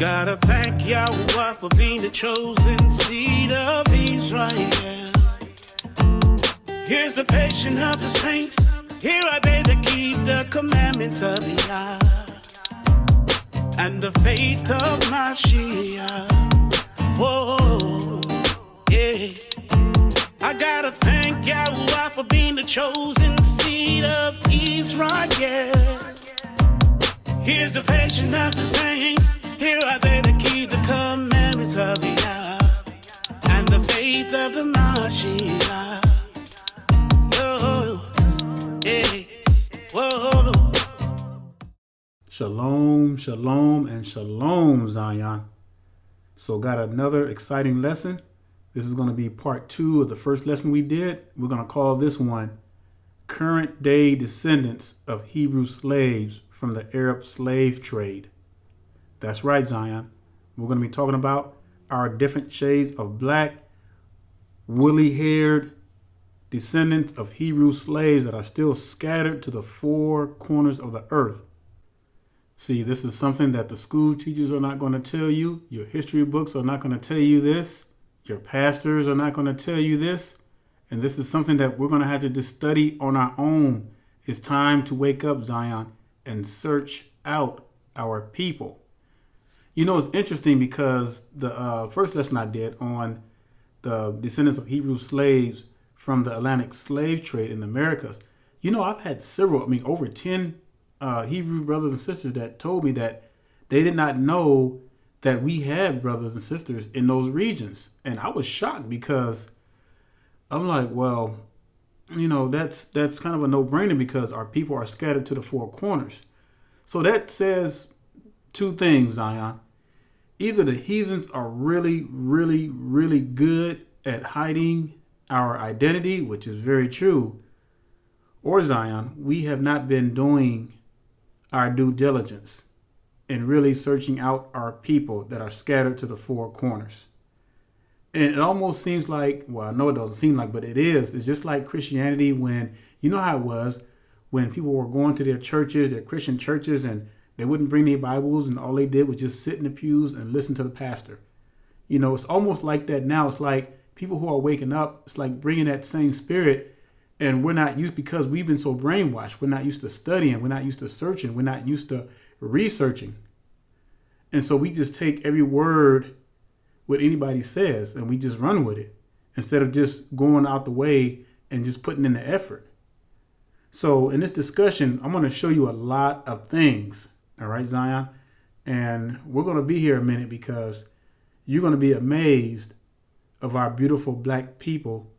Gotta thank Yahweh for being the chosen seed of Israel. Here's the patience of the saints. Here are they that keep the commandments of Yah and the faith of Mashiach. Whoa, yeah. I gotta thank Yahweh for being the chosen seed of Israel. Here's the patience of the saints. Here are they that keep the commandments of Yah and the faith of the Mashiach. Yo, yeah, whoa. Shalom, shalom, and shalom, Zion. So got another exciting lesson. This is going to be part 2 of the first lesson we did. We're going to call this one Current Day Descendants of Hebrew Slaves from the Arab Slave Trade. That's right, Zion. We're going to be talking about our different shades of black, woolly-haired descendants of Hebrew slaves that are still scattered to the 4 corners of the earth. See, this is something that the school teachers are not going to tell you. Your history books are not going to tell you this. Your pastors are not going to tell you this. And this is something that we're going to have to just study on our own. It's time to wake up, Zion, and search out our people. You know, it's interesting because the first lesson I did on the descendants of Hebrew slaves from the Atlantic slave trade in the Americas, you know, I've had over 10 Hebrew brothers and sisters that told me that they did not know that we had brothers and sisters in those regions. And I was shocked because I'm like, well, you know, that's kind of a no-brainer because our people are scattered to the 4 corners. So that says 2 things, Zion. Either the heathens are really, really, really good at hiding our identity, which is very true, or Zion, we have not been doing our due diligence in really searching out our people that are scattered to the 4 corners. And it almost seems like, well, I know it doesn't seem like, but it is. It's just like Christianity when, you know how it was, when people were going to their churches, their Christian churches, and they wouldn't bring their Bibles, and all they did was just sit in the pews and listen to the pastor. You know, it's almost like that now. It's like people who are waking up, it's like bringing that same spirit, and we're not used, because we've been so brainwashed. We're not used to studying. We're not used to searching. We're not used to researching. And so we just take every word what anybody says and we just run with it instead of just going out the way and just putting in the effort. So in this discussion, I'm going to show you a lot of things. All right, Zion. And we're going to be here a minute because you're going to be amazed of our beautiful black people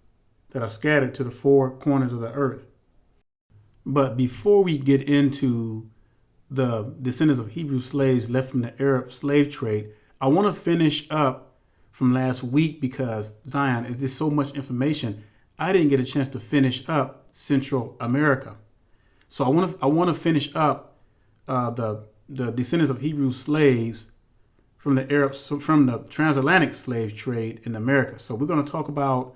that are scattered to the 4 corners of the earth. But before we get into the descendants of Hebrew slaves left from the Arab slave trade, I want to finish up from last week because, Zion, is just so much information. I didn't get a chance to finish up Central America. So I want to finish up the descendants of Hebrew slaves from the transatlantic slave trade in America. So we're going to talk about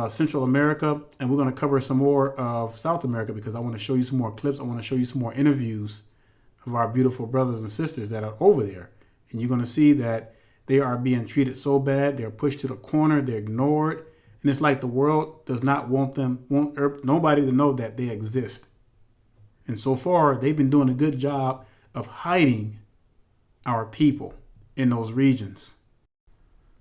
Central America, and we're going to cover some more of South America because I want to show you some more clips. I want to show you some more interviews of our beautiful brothers and sisters that are over there. And you're going to see that they are being treated so bad. They're pushed to the corner. They're ignored. And it's like the world does not want nobody to know that they exist. And so far, they've been doing a good job of hiding our people in those regions.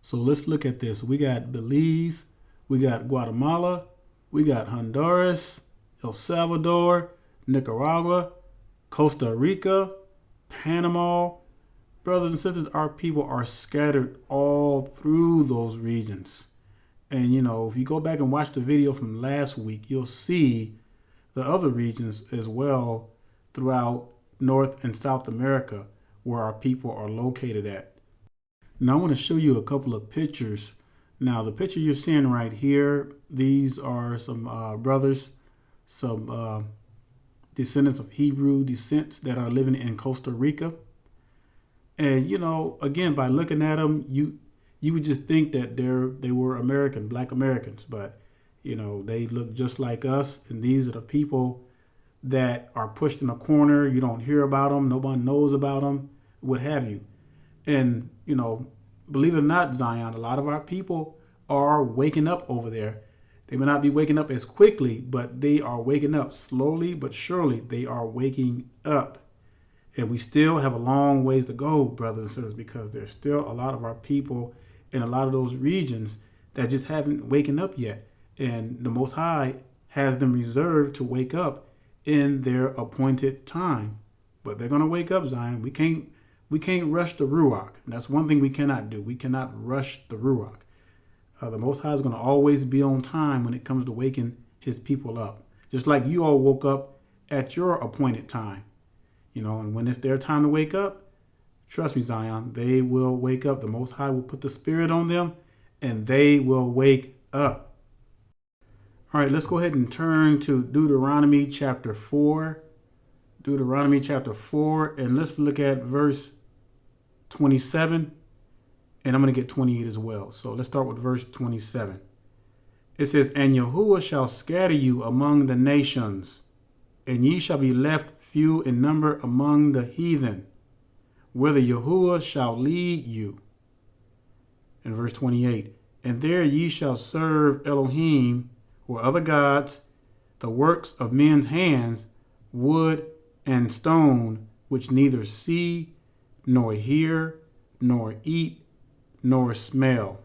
So let's look at this. We got Belize, we got Guatemala, we got Honduras, El Salvador, Nicaragua, Costa Rica, Panama. Brothers and sisters, our people are scattered all through those regions. And, you know, if you go back and watch the video from last week, you'll see the other regions as well throughout North and South America where our people are located at. Now, I want to show you a couple of pictures. Now, the picture you're seeing right here, these are some brothers, some descendants of Hebrew descents that are living in Costa Rica. And, you know, again, by looking at them, you would just think that they were American, black Americans. But, you know, they look just like us. And these are the people that are pushed in a corner. You don't hear about them. Nobody knows about them, what have you. And, believe it or not, Zion, a lot of our people are waking up over there. They may not be waking up as quickly, but they are waking up slowly but surely. They are waking up. And we still have a long ways to go, brothers and sisters, because there's still a lot of our people in a lot of those regions that just haven't waken up yet. And the Most High has them reserved to wake up in their appointed time. But they're going to wake up, Zion. We can't rush the Ruach. And that's one thing we cannot do. We cannot rush the Ruach. The Most High is going to always be on time when it comes to waking his people up. Just like you all woke up at your appointed time. And when it's their time to wake up, trust me, Zion, they will wake up. The Most High will put the Spirit on them, and they will wake up. All right, let's go ahead and turn to Deuteronomy chapter 4. Deuteronomy chapter 4, and let's look at verse 27, and I'm going to get 28 as well. So let's start with verse 27. It says, "And Yahuwah shall scatter you among the nations, and ye shall be left few in number among the heathen, whither Yahuwah shall lead you." In verse 28, "And there ye shall serve Elohim, or other gods, the works of men's hands, wood and stone, which neither see, nor hear, nor eat, nor smell."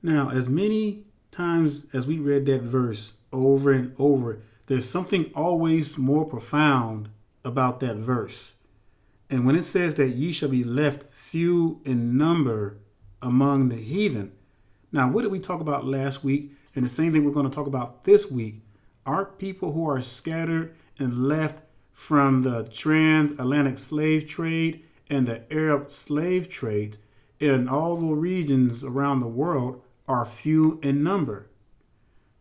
Now, as many times as we read that verse over and over, there's something always more profound about that verse. And when it says that ye shall be left few in number among the heathen. Now, what did we talk about last week? And the same thing we're going to talk about this week. Our people who are scattered and left from the transatlantic slave trade and the Arab slave trade in all the regions around the world are few in number.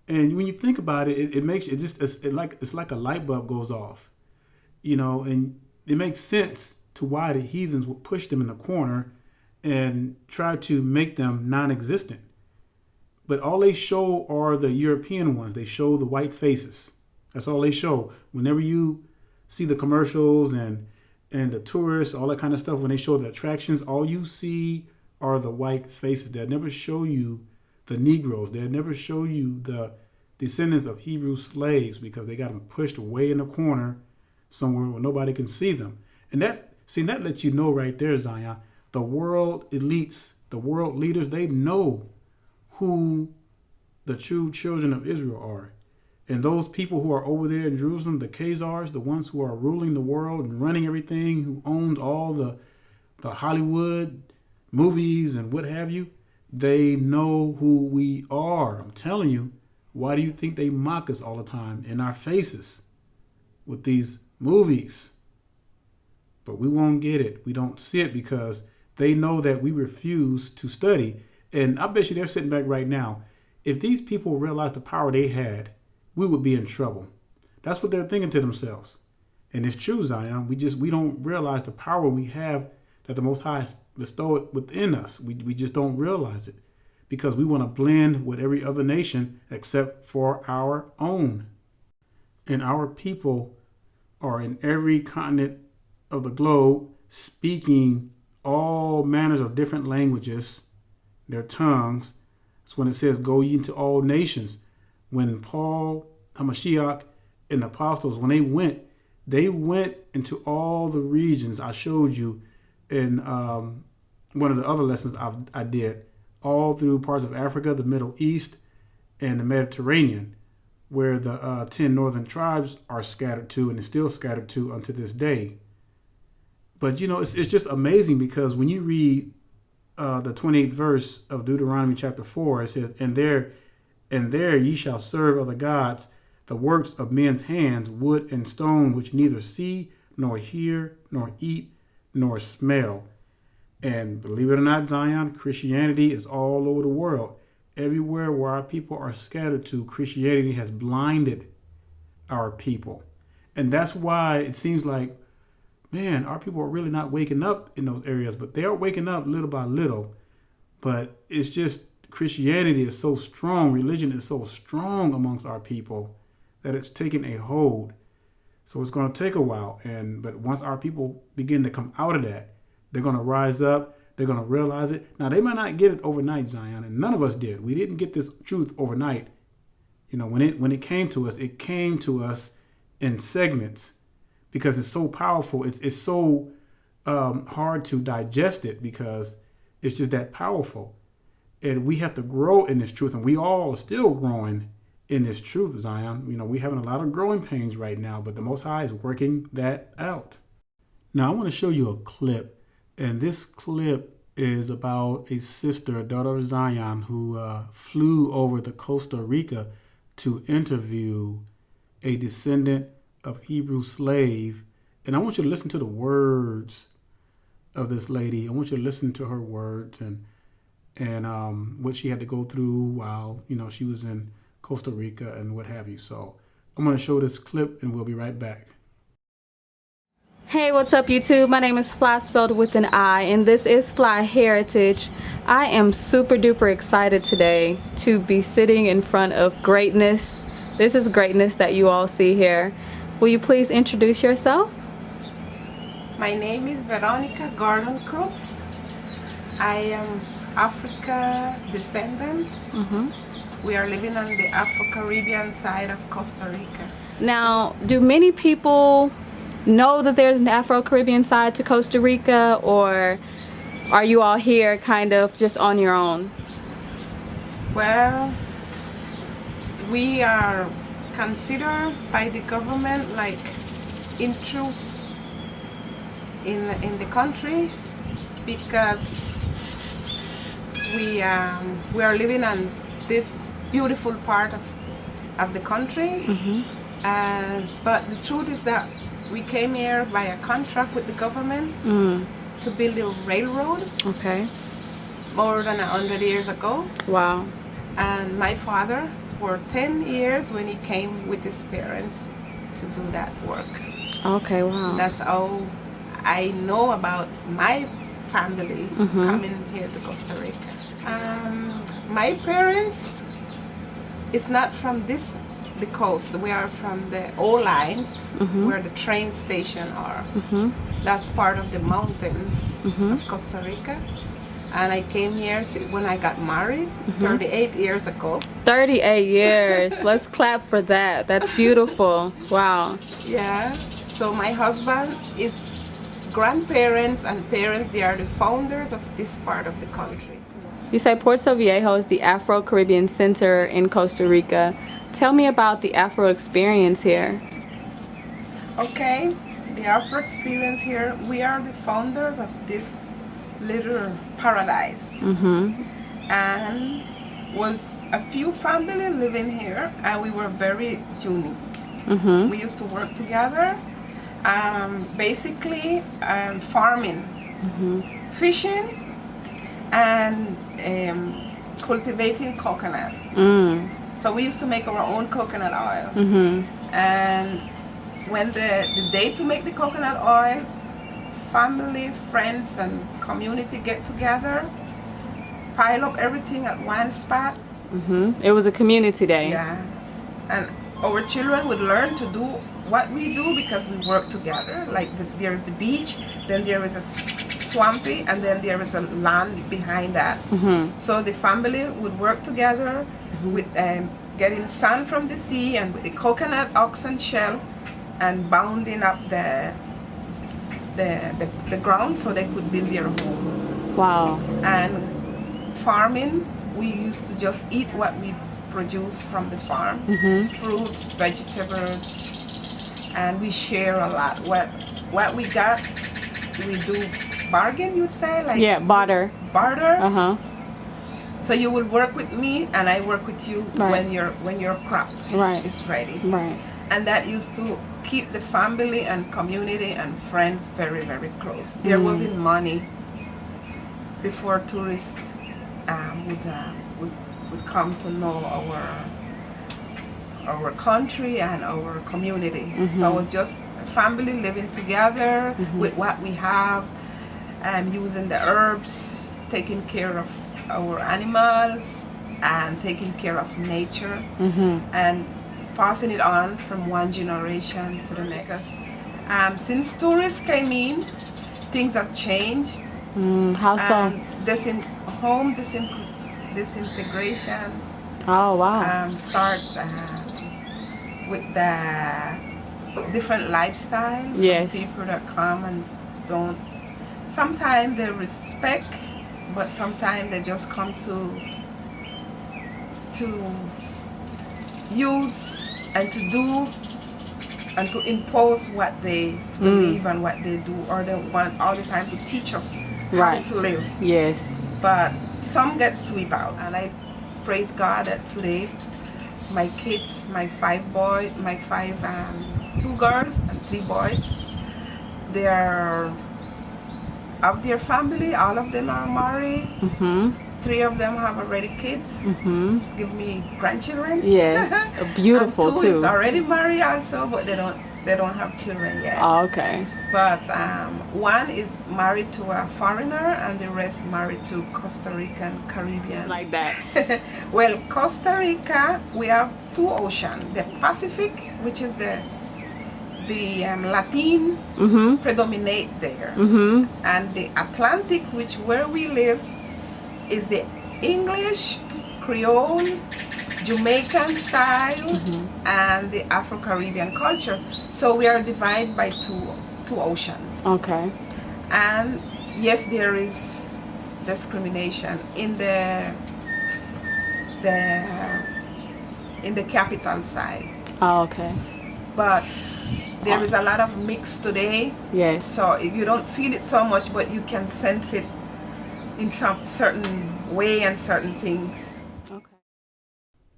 And when you think about it, it's like a light bulb goes off, and it makes sense to why the heathens would push them in the corner and try to make them non-existent. But all they show are the European ones. They show the white faces. That's all they show. Whenever you see the commercials and the tourists, all that kind of stuff, when they show the attractions, all you see are the white faces. They'll never show you the Negroes. They'll never show you the descendants of Hebrew slaves, because they got them pushed way in the corner somewhere where nobody can see them. And that lets you know right there, Zion, the world elites, the world leaders, they know who the true children of Israel are. And those people who are over there in Jerusalem, the Khazars, the ones who are ruling the world and running everything, who owns all the Hollywood movies and what have you, they know who we are. I'm telling you, why do you think they mock us all the time in our faces with these movies? But we won't get it. We don't see it because they know that we refuse to study. And I bet you they're sitting back right now. If these people realized the power they had, we would be in trouble. That's what they're thinking to themselves. And it's true, Zion. We don't realize the power we have that the Most High has bestowed within us. We just don't realize it because we want to blend with every other nation except for our own. And our people are in every continent of the globe speaking all manners of different languages, their tongues. That's when it says, "Go ye into all nations." When Paul, Hamashiach, and the apostles, when they went into all the regions. I showed you in one of the other lessons I did, all through parts of Africa, the Middle East, and the Mediterranean, where the 10 northern tribes are scattered to and is still scattered to unto this day. But, it's just amazing because when you read the 28th verse of Deuteronomy chapter 4, it says, And there ye shall serve other gods, the works of men's hands, wood and stone, which neither see, nor hear, nor eat, nor smell. And believe it or not, Zion, Christianity is all over the world. Everywhere where our people are scattered to, Christianity has blinded our people. And that's why it seems like, man, our people are really not waking up in those areas, but they are waking up little by little. But it's just Christianity is so strong, religion is so strong amongst our people that it's taken a hold. So it's going to take a while. But once our people begin to come out of that, They're going to rise up. They're going to realize it. Now, they might not get it overnight, Zion, and none of us did. We didn't get this truth overnight. You know, when it came to us in segments because it's so powerful. It's so hard to digest it because it's just that powerful. And we have to grow in this truth, and we all are still growing in this truth, Zion. You know, we're having a lot of growing pains right now, but the Most High is working that out. Now, I want to show you a clip, and this clip is about a sister, a daughter of Zion, who flew over to Costa Rica to interview a descendant of Hebrew slave. And I want you to listen to the words of this lady. I want you to listen to her words and what she had to go through while, you know, she was in Costa Rica and what have you. So I'm going to show this clip and we'll be right back. Hey, what's up, YouTube? My name is Fly, spelled with an I, and this is Fly Heritage. I am super duper excited today to be sitting in front of greatness. This is greatness that you all see here. Will you please introduce yourself? My name is Veronica Gordon Crooks. I am Africa Descendants. We are living on the Afro-Caribbean side of Costa Rica. Now, do many people know that there's an Afro-Caribbean side to Costa Rica, or are you all here kind of just on your own? Well, we are considered by the government like intrusive in the country because we are living on this beautiful part of the country. But the truth is that we came here by a contract with the government to build a railroad. Okay. More than 100 years ago. Wow. And my father for 10 years when he came with his parents to do that work. Okay, wow. That's how I know about my family coming here to Costa Rica. My parents is not from the coast. We are from the old lines where the train station are. That's part of the mountains of Costa Rica. And I came here when I got married 38 years ago. 38 years. Let's clap for that. That's beautiful. Wow. Yeah. So my husband is grandparents and parents. They are the founders of this part of the country. You say Puerto Viejo is the Afro-Caribbean Center in Costa Rica. Tell me about the Afro experience here. Okay, the Afro experience here, we are the founders of this little paradise. And was a few families living here, and we were very unique. We used to work together, basically farming, fishing, and cultivating coconut. So we used to make our own coconut oil. And when the day to make the coconut oil, family, friends, and community get together, pile up everything at one spot. It was a community day. Yeah. And our children would learn to do what we do because we work together. Like there's the beach, then there is a swampy, and then there is a land behind that. So the family would work together with getting sand from the sea and with the coconut oxen shell and bounding up the ground so they could build their home. Wow. And farming, we used to just eat what we produce from the farm, fruits, vegetables, and we share a lot. What we got, we do bargain, you'd say? Like, yeah, barter. Barter. So you will work with me and I work with you when your crop is ready. Right. And that used to keep the family and community and friends very, very close. There wasn't money before tourists would come to know our country and our community. So it was just a family living together with what we have, and using the herbs, taking care of our animals and taking care of nature, and passing it on from one generation to the next. Since tourists came in, things have changed. How so? Home disintegration Oh, wow. start with the different lifestyle. Yes. People that come and don't. Sometimes they respect, but sometimes they just come to use and to do and to impose what they believe and what they do, or they want all the time to teach us how to live. Yes. But some get swept out, and I praise God that today my kids, my 2 girls and 3 boys, they are of their family. All of them are married. 3 of them have already kids. Give me grandchildren. Yes, beautiful and 2 too. is already married also, but they don't have children yet. Oh, okay. But 1 is married to a foreigner, and the rest married to Costa Rican, Caribbean. Like that. Well, Costa Rica, we have 2 oceans. The Pacific, which is the Latin predominate there, and the Atlantic, which where we live, is the English, Creole, Jamaican style, and the Afro-Caribbean culture. So we are divided by two oceans. Okay. And yes, there is discrimination in the capital side. Oh, okay. But there is a lot of mix today. Yes. So you don't feel it so much, but you can sense it in some certain way and certain things. Okay.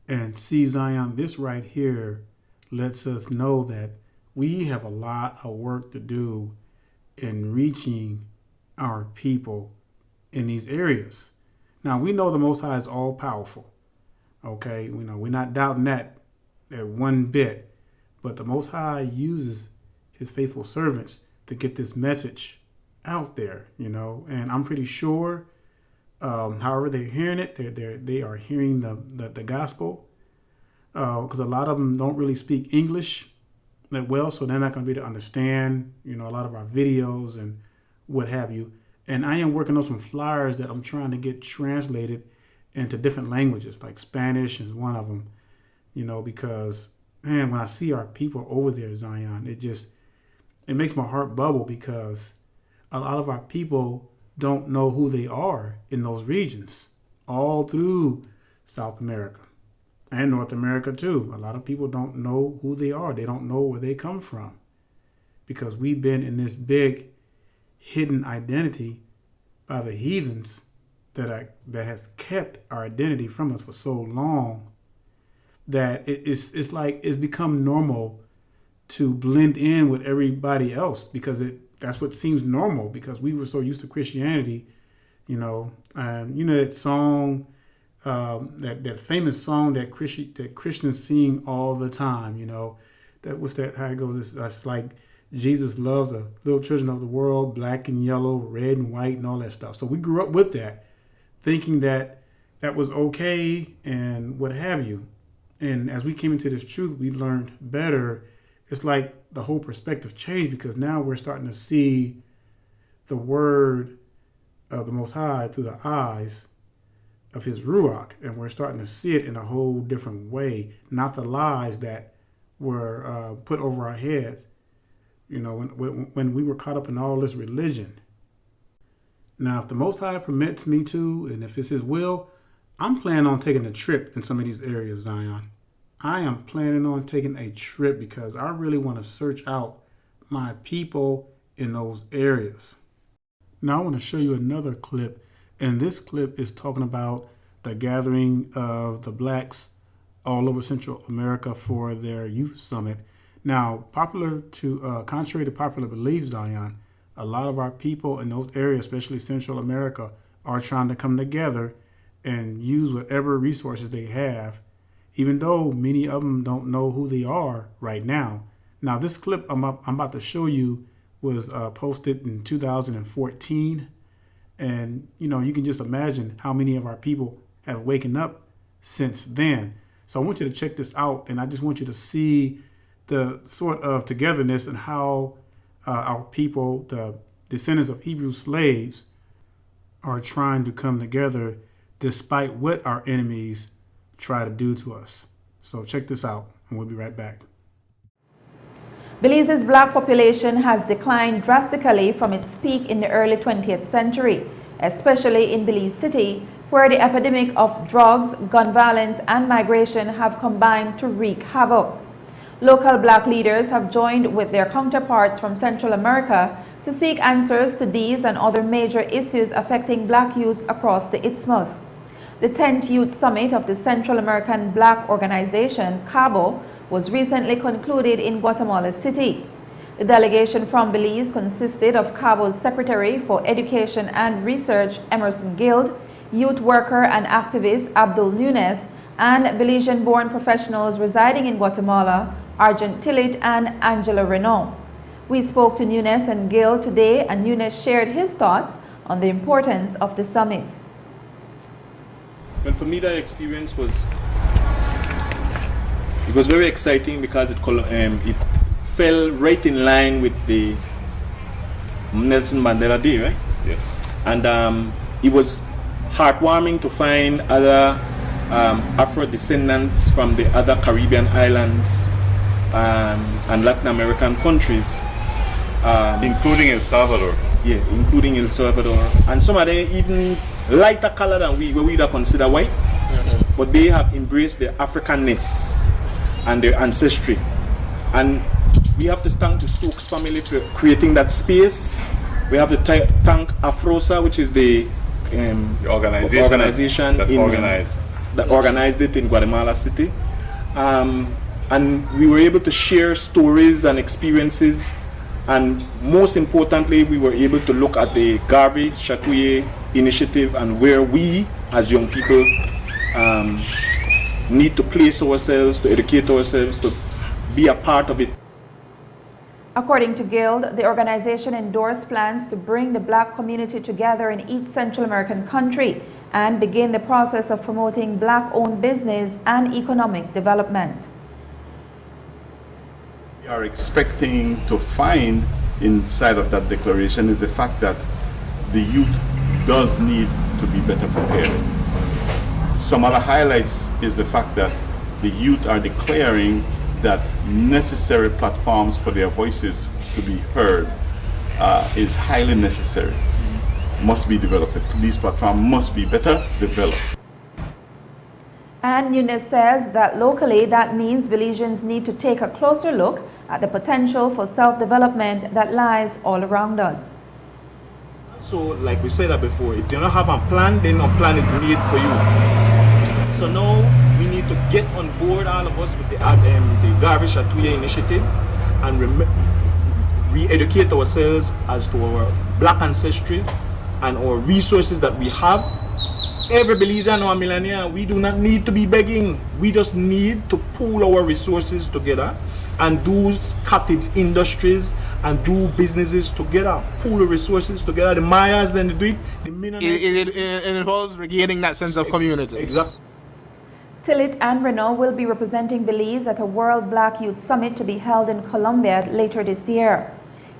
And see, Zion, this right here lets us know that we have a lot of work to do in reaching our people in these areas. Now, we know the Most High is all powerful. Okay, we know we're not doubting that one bit. But the Most High uses his faithful servants to get this message out there, and I'm pretty sure, however they're hearing it, they are hearing the gospel, because a lot of them don't really speak English that well, so they're not going to be able to understand, a lot of our videos and what have you. And I am working on some flyers that I'm trying to get translated into different languages, like Spanish is one of them, because, man, when I see our people over there, Zion, it makes my heart bubble, because a lot of our people don't know who they are in those regions, all through South America and North America too. A lot of people don't know who they are. They don't know where they come from, because we've been in this big hidden identity by the heathens that has kept our identity from us for so long that it's like it's become normal to blend in with everybody else, because that's what seems normal, because we were so used to Christianity, and that song, that famous song that Christians sing all the time, how it goes, that's like Jesus loves the little children of the world, black and yellow, red and white, and all that stuff. So we grew up with that, thinking that was okay and what have you. And as we came into this truth, we learned better. It's like the whole perspective changed, because now we're starting to see the word of the Most High through the eyes of his Ruach. And we're starting to see it in a whole different way, not the lies that were put over our heads, when we were caught up in all this religion. Now, if the Most High permits me to, and if it's his will, I'm planning on taking a trip in some of these areas, Zion. I am planning on taking a trip, because I really want to search out my people in those areas. Now, I want to show you another clip, and this clip is talking about the gathering of the blacks all over Central America for their youth summit. Now, contrary to popular belief, Zion, a lot of our people in those areas, especially Central America, are trying to come together and use whatever resources they have, even though many of them don't know who they are right now. Now, this clip I'm about to show you was posted in 2014. And, you can just imagine how many of our people have waken up since then. So I want you to check this out, and I just want you to see the sort of togetherness and how our people, the descendants of Hebrew slaves are trying to come together despite what our enemies try to do to us. So check this out, and we'll be right back. Belize's black population has declined drastically from its peak in the early 20th century, especially in Belize City, where the epidemic of drugs, gun violence, and migration have combined to wreak havoc. Local black leaders have joined with their counterparts from Central America to seek answers to these and other major issues affecting black youths across the Isthmus. The 10th Youth Summit of the Central American Black Organization, CABO, was recently concluded in Guatemala City. The delegation from Belize consisted of CABO's Secretary for Education and Research, Emerson Guild, youth worker and activist Abdul Nunes, and Belizean-born professionals residing in Guatemala, Argent Tillit and Angela Renault. We spoke to Nunes and Guild today, and Nunes shared his thoughts on the importance of the summit. Well, for me, that experience was very exciting because it fell right in line with the Nelson Mandela Day, right? Yes. And it was heartwarming to find other Afro-descendants from the other Caribbean islands and Latin American countries. Including El Salvador. Yeah, including El Salvador. And some of them even lighter color than we would consider white. But they have embraced their Africanness and their ancestry. And we have to thank the Stokes family for creating that space. We have to thank Afrosa, which is the organization that organized it in Guatemala City. And we were able to share stories and experiences. And most importantly, we were able to look at the Garvey Chatouye initiative and where we, as young people, need to place ourselves, to educate ourselves, to be a part of it. According to Guild, the organization endorsed plans to bring the black community together in each Central American country and begin the process of promoting black-owned business and economic development. We are expecting to find inside of that declaration is the fact that the youth does need to be better prepared. Some other highlights is the fact that the youth are declaring that necessary platforms for their voices to be heard is highly necessary, must be developed. These platforms must be better developed. And Nunes says that locally that means Belizeans need to take a closer look at the potential for self-development that lies all around us. So, like we said that before, if you don't have a plan, then a plan is needed for you. So now we need to get on board, all of us, with the Garvey Chatouye initiative and re-educate ourselves as to our black ancestry and our resources that we have. Every Belizean or millionaire, we do not need to be begging. We just need to pool our resources together and do cottage industries and do businesses together. Pool the resources together. The Mayas then do it. The Mennonites. It involves regaining that sense of community. Exactly. Tillit and Renault will be representing Belize at a World Black Youth Summit to be held in Colombia later this year.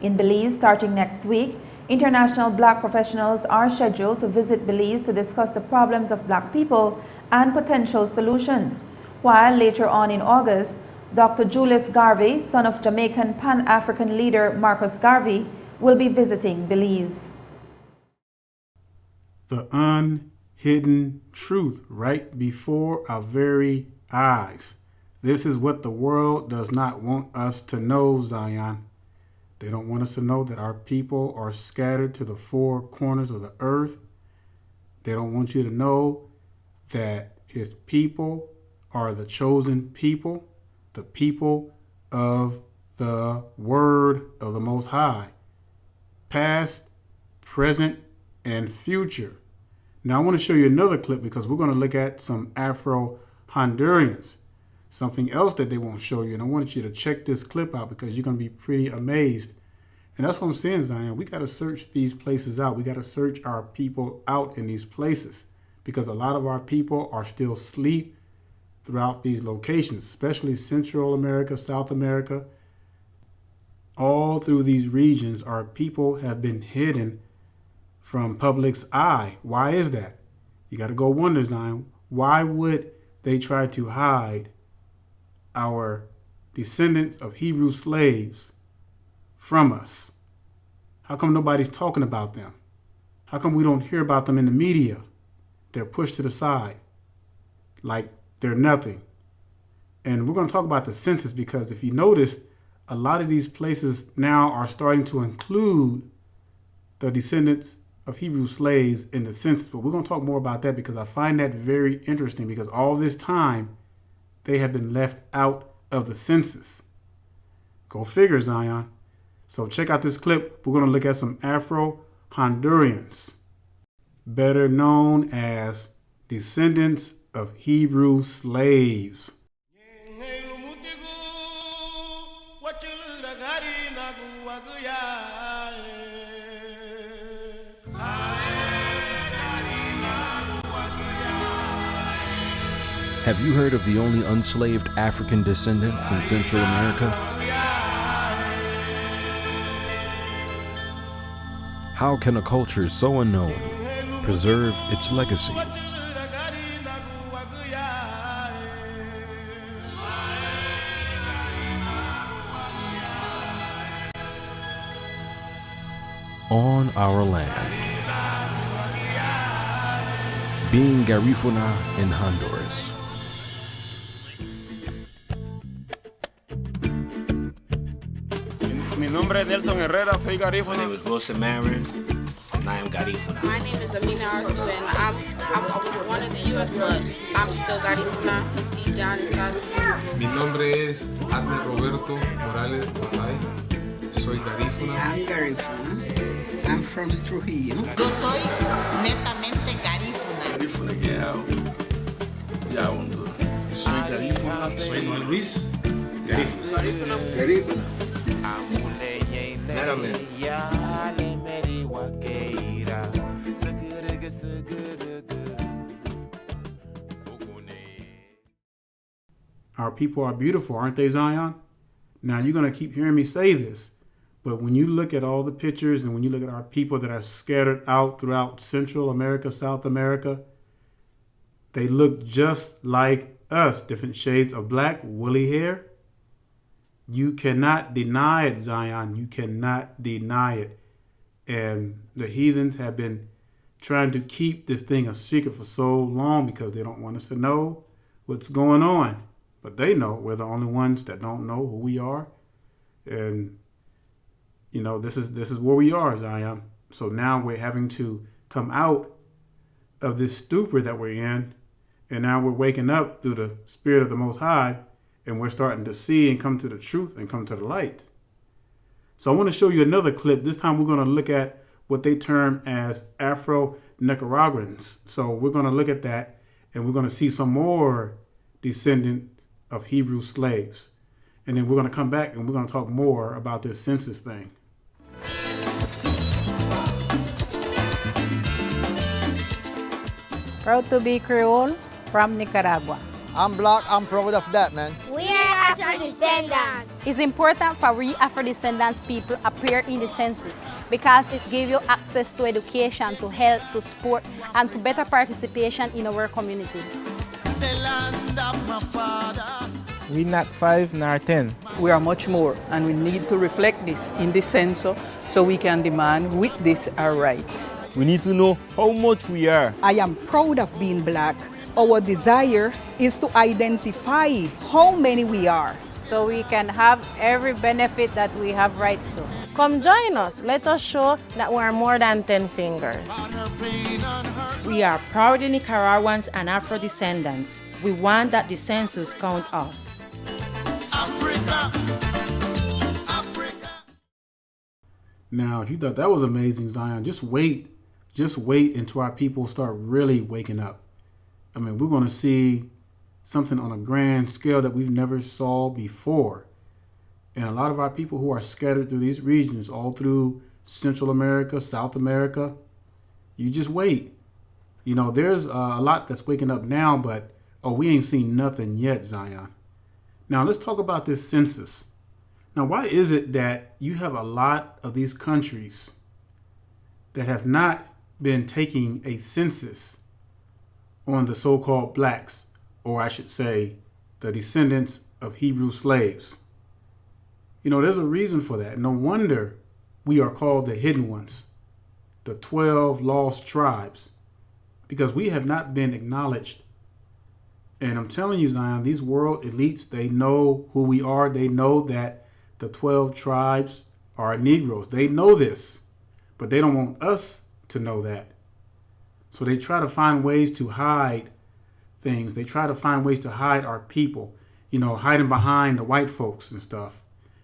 In Belize, starting next week, international black professionals are scheduled to visit Belize to discuss the problems of black people and potential solutions, while later on in August, Dr. Julius Garvey, son of Jamaican Pan-African leader Marcus Garvey, will be visiting Belize. The unhidden truth right before our very eyes. This is what the world does not want us to know, Zion. They don't want us to know that our people are scattered to the four corners of the earth. They don't want you to know that his people are the chosen people, the people of the word of the Most High, past, present, and future. Now I want to show you another clip because we're going to look at some Afro-Hondurans, something else that they won't show you. And I want you to check this clip out because you're going to be pretty amazed. And that's what I'm saying, Zion. We got to search these places out. We got to search our people out in these places because a lot of our people are still asleep throughout these locations, especially Central America, South America. all through these regions, our people have been hidden from public's eye. Why is that? You got to go wonder, Zion. Why would they try to hide our descendants of Hebrew slaves from us? How come nobody's talking about them? How come we don't hear about them in the media? They're pushed to the side like they're nothing. And we're going to talk about the census because if you notice, a lot of these places now are starting to include the descendants of Hebrew slaves in the census. But we're going to talk more about that because I find that very interesting because all this time they have been left out of the census. Go figure, Zion. So check out this clip. We're going to look at some Afro-Hondurans, better known as descendants of Hebrew slaves. Have you heard of the only unslaved African descendants in Central America? How can a culture so unknown preserve its legacy? On our land, being Garifuna in Honduras. Mi nombre es Nelson Herrera, soy Garifuna. My name is Wilson Marin, and I am Garifuna. My name is Amina Arzu, and I was born in the U.S., but I'm still Garifuna, deep down inside. Mi nombre es Adner Roberto Morales Guamay. Soy Garifuna. I'm Garifuna. I'm from Trujillo. Yo soy netamente Garifuna. Garifuna, ya Honduras. Soy Garifuna. Soy Noel Ruiz. Garifuna. Garifuna. Our people are beautiful, aren't they, Zion? Now, you're going to keep hearing me say this, but when you look at all the pictures and when you look at our people that are scattered out throughout Central America, South America, they look just like us, different shades of black, woolly hair. You cannot deny it, Zion. You cannot deny it. And the heathens have been trying to keep this thing a secret for so long because they don't want us to know what's going on. But they know. We're the only ones that don't know who we are. And, you know, this is where we are, Zion. So now we're having to come out of this stupor that we're in. And now we're waking up through the Spirit of the Most High. And we're starting to see and come to the truth and come to the light. So I want to show you another clip. This time we're going to look at what they term as Afro-Nicaraguans. So we're going to look at that and we're going to see some more descendants of Hebrew slaves. And then we're going to come back and we're going to talk more about this census thing. Proud to be Creole from Nicaragua. I'm black, I'm proud of that, man. We are Afro-Descendants. It's important for we Afro-Descendants people appear in the census because it gives you access to education, to health, to sport, and to better participation in our community. We're not 5 nor 10. We are much more, and we need to reflect this in the census so we can demand with this our rights. We need to know how much we are. I am proud of being black. Our desire is to identify how many we are, so we can have every benefit that we have rights to. Come join us. Let us show that we are more than 10 fingers. We are proud Nicaraguans and Afro-Descendants. We want that the census count us. Now, if you thought that was amazing, Zion, just wait until our people start really waking up. I mean, we're going to see something on a grand scale that we've never saw before. And a lot of our people who are scattered through these regions, all through Central America, South America, you just wait. You know, there's a lot that's waking up now, but, we ain't seen nothing yet, Zion. Now, let's talk about this census. Now, why is it that you have a lot of these countries that have not been taking a census on the so-called blacks, or I should say, the descendants of Hebrew slaves? You know, there's a reason for that. No wonder we are called the hidden ones, the 12 lost tribes, because we have not been acknowledged. And I'm telling you, Zion, these world elites, they know who we are. They know that the 12 tribes are Negroes. They know this, but they don't want us to know that. So they try to find ways to hide things. They try to find ways to hide our people, you know, hiding behind the white folks and stuff.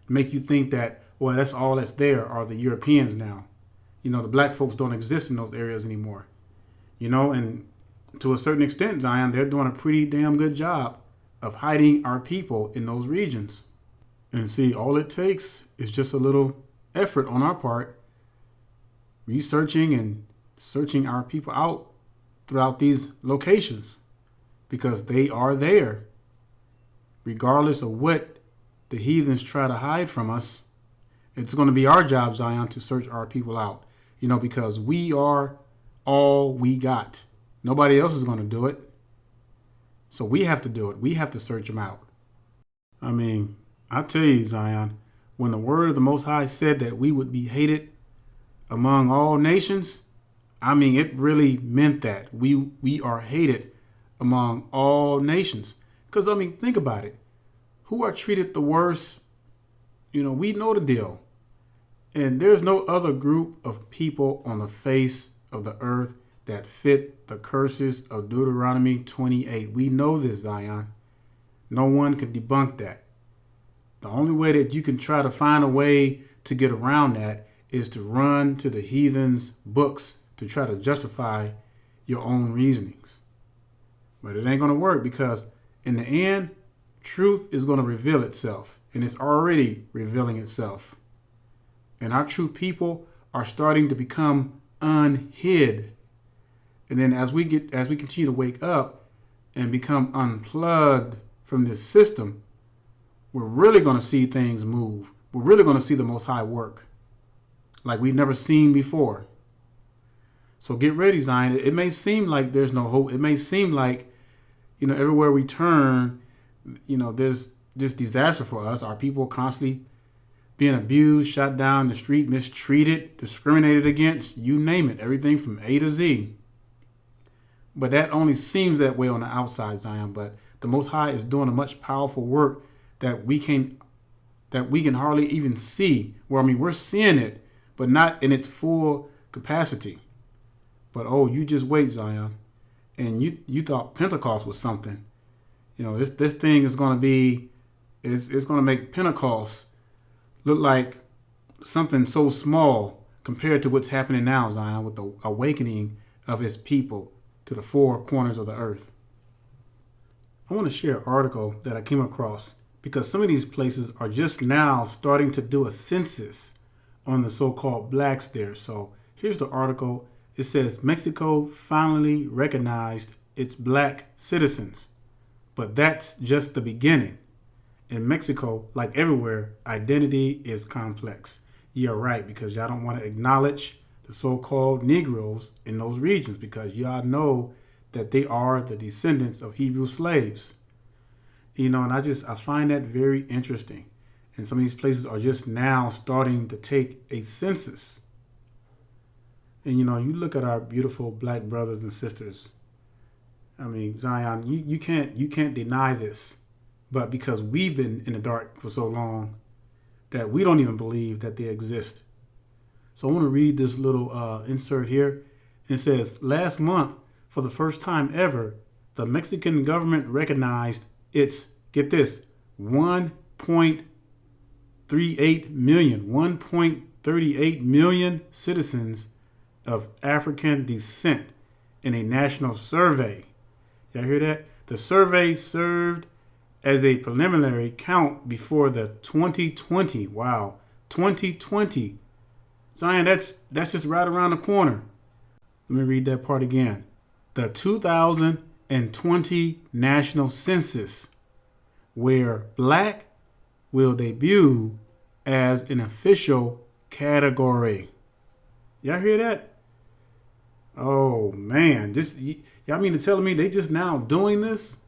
Make you think that, well, that's all that's there are the Europeans now. You know, the black folks don't exist in those areas anymore. You know, and to a certain extent, Zion, they're doing a pretty damn good job of hiding our people in those regions. And see, all it takes is just a little effort on our part, researching and searching our people out throughout these locations, because they are there. Regardless of what the heathens try to hide from us, it's going to be our job, Zion, to search our people out. You know, because we are all we got. Nobody else is going to do it. So we have to do it. We have to search them out. I mean, I tell you, Zion, when the word of the Most High said that we would be hated among all nations, I mean, it really meant that. We are hated among all nations. Because, I mean, think about it. Who are treated the worst? You know, we know the deal. And there's no other group of people on the face of the earth that fit the curses of Deuteronomy 28. We know this, Zion. No one can debunk that. The only way that you can try to find a way to get around that is to run to the heathens' books to try to justify your own reasonings. But it ain't going to work, because in the end, truth is going to reveal itself, and it's already revealing itself. And our true people are starting to become unhid. And then as we continue to wake up and become unplugged from this system, we're really going to see things move. We're really going to see the Most High work like we've never seen before. So get ready, Zion. It may seem like there's no hope. It may seem like, you know, everywhere we turn, you know, there's this disaster for us. Our people constantly being abused, shot down in the street, mistreated, discriminated against, you name it, everything from A to Z. But that only seems that way on the outside, Zion. But the Most High is doing a much powerful work that we can hardly even see. Well, I mean, we're seeing it, but not in its full capacity. But oh, you just wait, Zion. And you thought Pentecost was something. You know, this thing is going to be, it's going to make Pentecost look like something so small compared to what's happening now, Zion, with the awakening of his people to the four corners of the earth. I want to share an article that I came across, because some of these places are just now starting to do a census on the so-called blacks there. So here's the article. It says, Mexico finally recognized its black citizens. But that's just the beginning. In Mexico, like everywhere, identity is complex. You're right, because y'all don't want to acknowledge the so-called Negroes in those regions, because y'all know that they are the descendants of Hebrew slaves. You know, and I find that very interesting. And some of these places are just now starting to take a census. And, you know, you look at our beautiful black brothers and sisters. I mean, Zion, you can't deny this. But because we've been in the dark for so long that we don't even believe that they exist. So I want to read this little insert here. It says, last month, for the first time ever, the Mexican government recognized its, get this, 1.38 million citizens of African descent in a national survey. Y'all hear that? The survey served as a preliminary count before the 2020. Wow, 2020. Zion, that's just right around the corner. Let me read that part again. The 2020 national census, where black will debut as an official category. Y'all hear that? Oh man, y'all mean to tell me they just now doing this?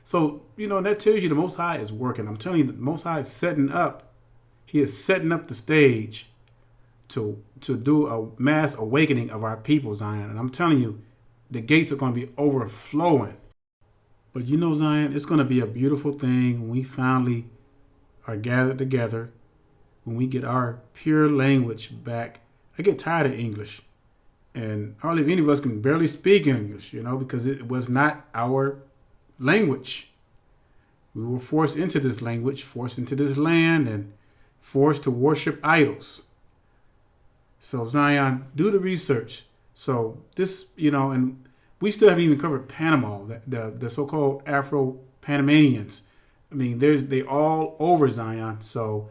So, that tells you the Most High is working. I'm telling you, the Most High is setting up. He is setting up the stage to do a mass awakening of our people, Zion. And I'm telling you, the gates are going to be overflowing. But Zion, it's going to be a beautiful thing when we finally are gathered together, when we get our pure language back. I get tired of English. And hardly any of us can barely speak English, because it was not our language. We were forced into this language, forced into this land, and forced to worship idols. So Zion, do the research. So this, and we still haven't even covered Panama, the so-called Afro-Panamanians. I mean, they all over Zion. So,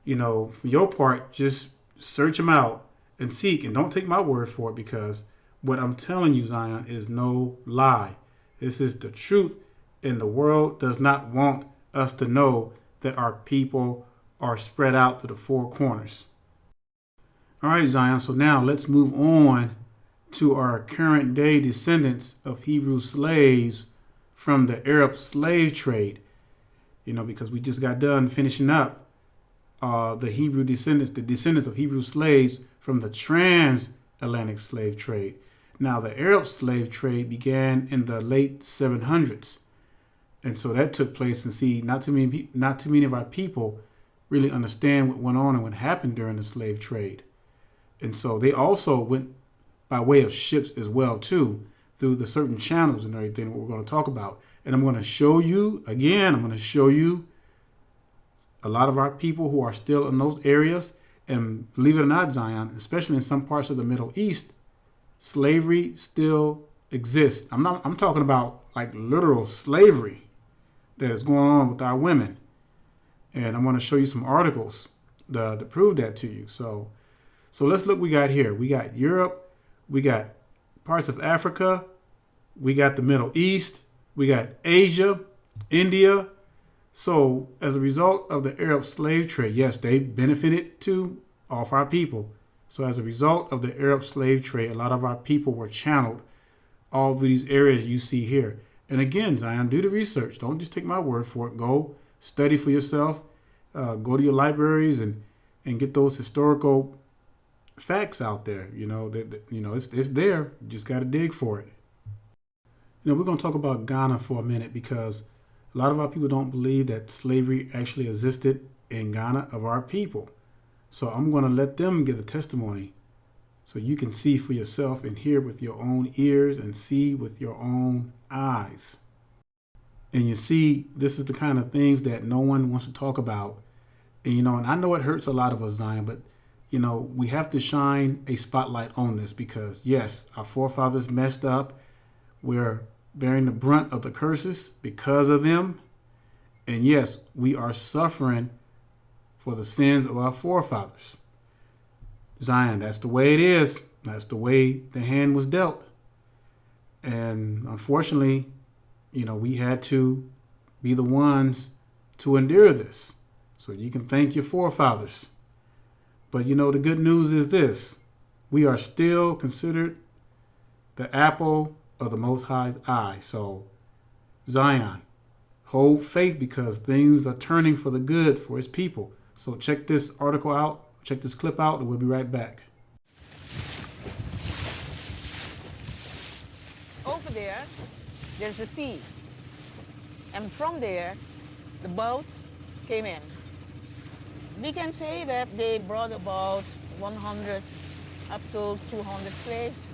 for your part, just search them out and seek, and don't take my word for it, because what I'm telling you, Zion, is no lie. This is the truth, and the world does not want us to know that our people are spread out to the four corners. All right, Zion, so now let's move on to our current day descendants of Hebrew slaves from the Arab slave trade, because we just got done finishing up the descendants of Hebrew slaves from the transatlantic slave trade. Now, the Arab slave trade began in the late 700s. And so that took place, and see, not too many of our people really understand what went on and what happened during the slave trade. And so they also went by way of ships as well, too, through the certain channels and everything what we're going to talk about. And I'm going to show you a lot of our people who are still in those areas. And believe it or not, Zion, especially in some parts of the Middle East, slavery still exists. I'm talking about like literal slavery that is going on with our women. And I'm going to show you some articles to prove that to you. So let's look what we got here. We got Europe. We got parts of Africa. We got the Middle East. We got Asia, India. So as a result of the Arab slave trade, yes, they benefited too off our people. So as a result of the Arab slave trade, a lot of our people were channeled all these areas you see here. And again, Zion, do the research. Don't just take my word for it. Go study for yourself. Go to your libraries and get those historical facts out there. It's there. You just got to dig for it. We're going to talk about Ghana for a minute, because a lot of our people don't believe that slavery actually existed in Ghana of our people. So I'm going to let them give a testimony so you can see for yourself and hear with your own ears and see with your own eyes. And you see, this is the kind of things that no one wants to talk about. And, and I know it hurts a lot of us, Zion, but, we have to shine a spotlight on this, because, yes, our forefathers messed up. We're bearing the brunt of the curses because of them. And yes, we are suffering for the sins of our forefathers. Zion, that's the way it is. That's the way the hand was dealt. And unfortunately, we had to be the ones to endure this. So you can thank your forefathers. But the good news is this: we are still considered the apple of the Most High's eye. So Zion, hold faith, because things are turning for the good for his people. So check this article out, check this clip out, and we'll be right back. Over there's the sea. And from there, the boats came in. We can say that they brought about 100 up to 200 slaves.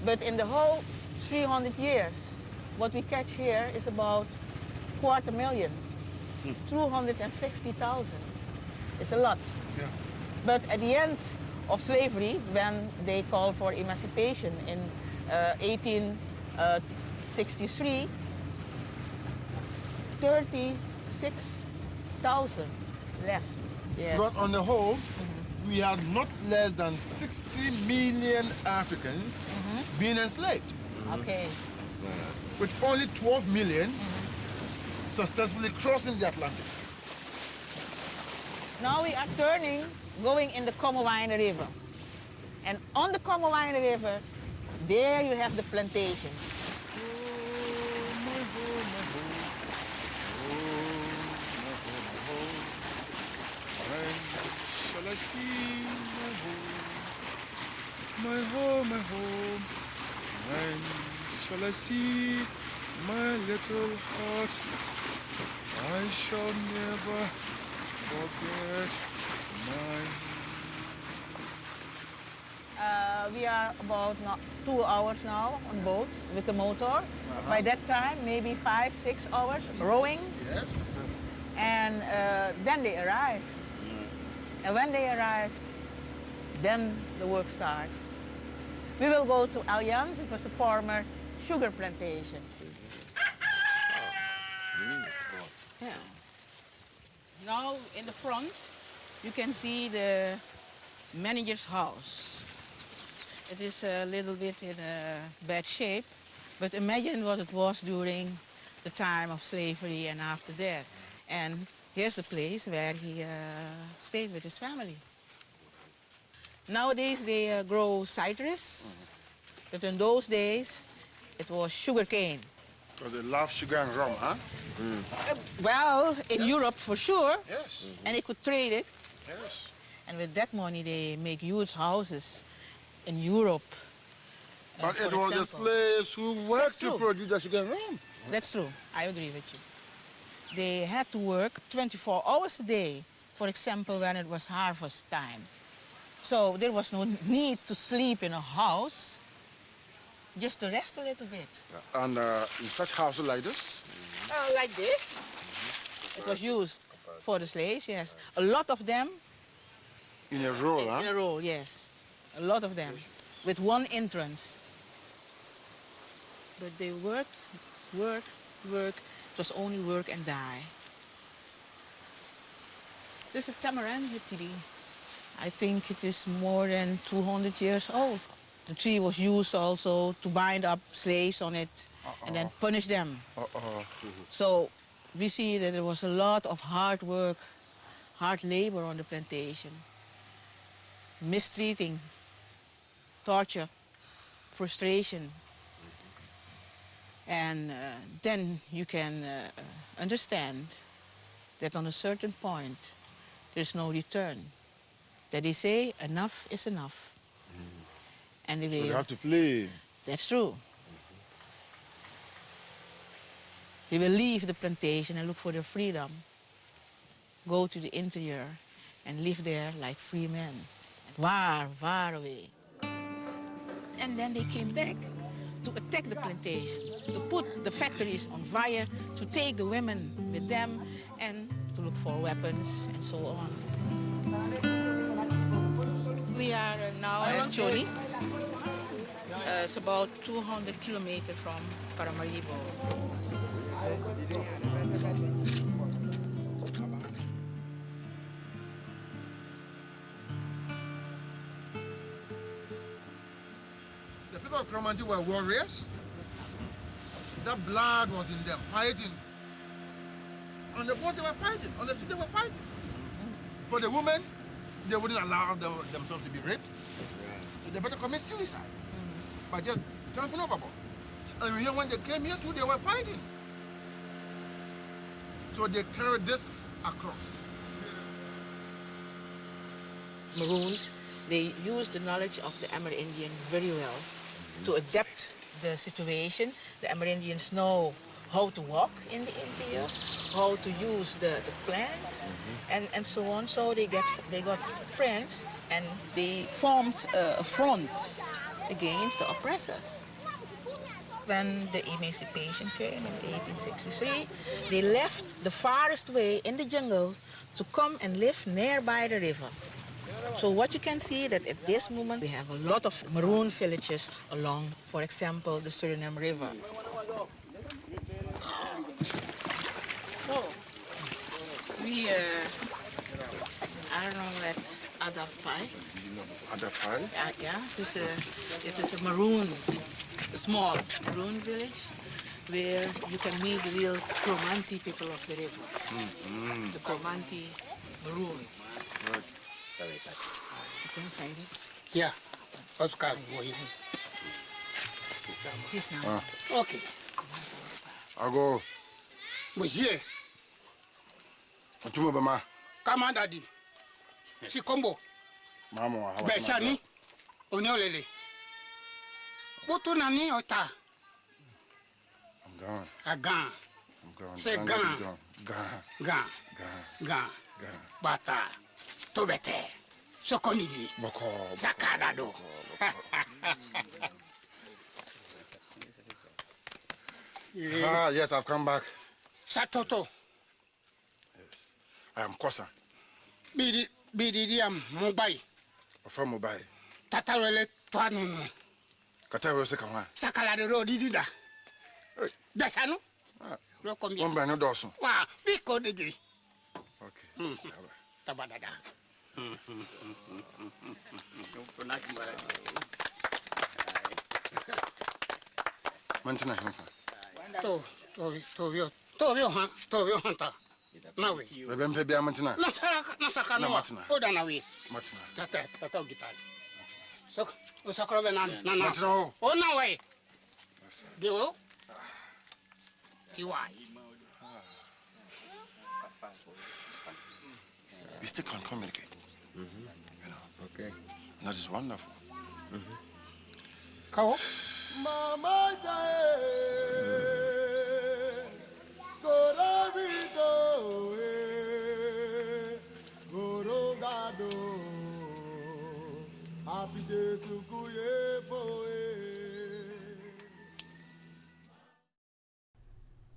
But in the whole 300 years, what we catch here is about 250,000. 250,000. It's a lot. Yeah. But at the end of slavery, when they called for emancipation in 1863, 36,000 left. Yes. But on the whole, we had not less than 60 million Africans being enslaved. Okay. With only 12 million successfully crossing the Atlantic. Now we are turning, going in the Komowine River. And on the Komowine River, there you have the plantations. Shall I see my home, my home? When shall I see my little heart? I shall never forget my. We are about 2 hours now on boat with the motor. By that time, maybe 5, 6 hours rowing. Yes. And then they arrived. And when they arrived, then the work starts. We will go to Allianz. It was a former sugar plantation. Yeah. Now in the front, you can see the manager's house. It is a little bit in a bad shape, but imagine what it was during the time of slavery and after that. And here's the place where he stayed with his family. Nowadays they grow citrus, but in those days it was sugar cane. Because they love sugar and rum, huh? Well, in Europe for sure. Yes. And they could trade it. Yes. And with that money they make huge houses in Europe. But it was the slaves who worked to produce the sugar and rum. That's true. I agree with you. They had to work 24 hours a day, for example, when it was harvest time. So there was no need to sleep in a house, just to rest a little bit. And in such houses like this? Like this. It was used for the slaves, yes. A lot of them. In a row, huh? In a row, yes. A lot of them, with one entrance. But they worked, worked, worked. It was only work and die. This is a tamarind tree. I think it is more than 200 years old. The tree was used also to bind up slaves on it and then punish them. So we see that there was a lot of hard work, hard labor on the plantation. Mistreating, torture, frustration. And then you can understand that on a certain point, there's no return. That they say, enough is enough. And they So they have to flee. That's true. They will leave the plantation and look for their freedom, go to the interior and live there like free men, far, far away. And then they came back to attack the plantation, to put the factories on fire, to take the women with them, and to look for weapons and so on. We are now at Choni. It's about 200 kilometers from Paramaribo. The people of Kromanti were warriors. That blood was in them, fighting. On the boat they were fighting, on the ship they were fighting. For the women, they wouldn't allow themselves to be raped. So they better commit suicide by just jumping overboard. And here when they came here too, they were fighting. So they carried this across. Maroons, they used the knowledge of the Amerindian very well to adapt the situation. The Amerindians know how to walk in the interior, how to use the plants, and so on. So they got friends, and they formed a front against the oppressors. When the emancipation came in 1863, they left the farthest way in the jungle to come and live nearby the river. So what you can see that at this moment we have a lot of Maroon villages along, for example, the Suriname River. So we are now at Adapai. Adapai? Yeah, it is a Maroon, a small Maroon village where you can meet the real Kromanti people of the river. The Kromanti Maroon. Sorry, yeah, Oscar boy. Okay. I go. Monsieur. Atumo bama. Come on, Daddy. Chikombo. Mama, how Beshani. Onyolele. Boto nani ota. I'm gone. I'm gone. Say gone. Gone. Bata. Tobete. Sokonili. Boko. Zakadado. Yes, I've come back. Satoto. Yes. I am Kosa. Bidi am Mumbai. From Mumbai. Tatarele Tuanunu. Katawe Sekama. Sakala de road dida. Dasano? Rokombi. No Dawson. Wow, Biko de. Okay. Tabadada. Mantina himfa. Tovio hanta. Nawe. Bempe bia mantina. Nasaka no. Oda nawe. Matina. Tata gital. So, usakro na. Matina. Oh nawe. Dio. Tiwai. We still can't communicate. You know. Okay. And that is wonderful. Kao? Mama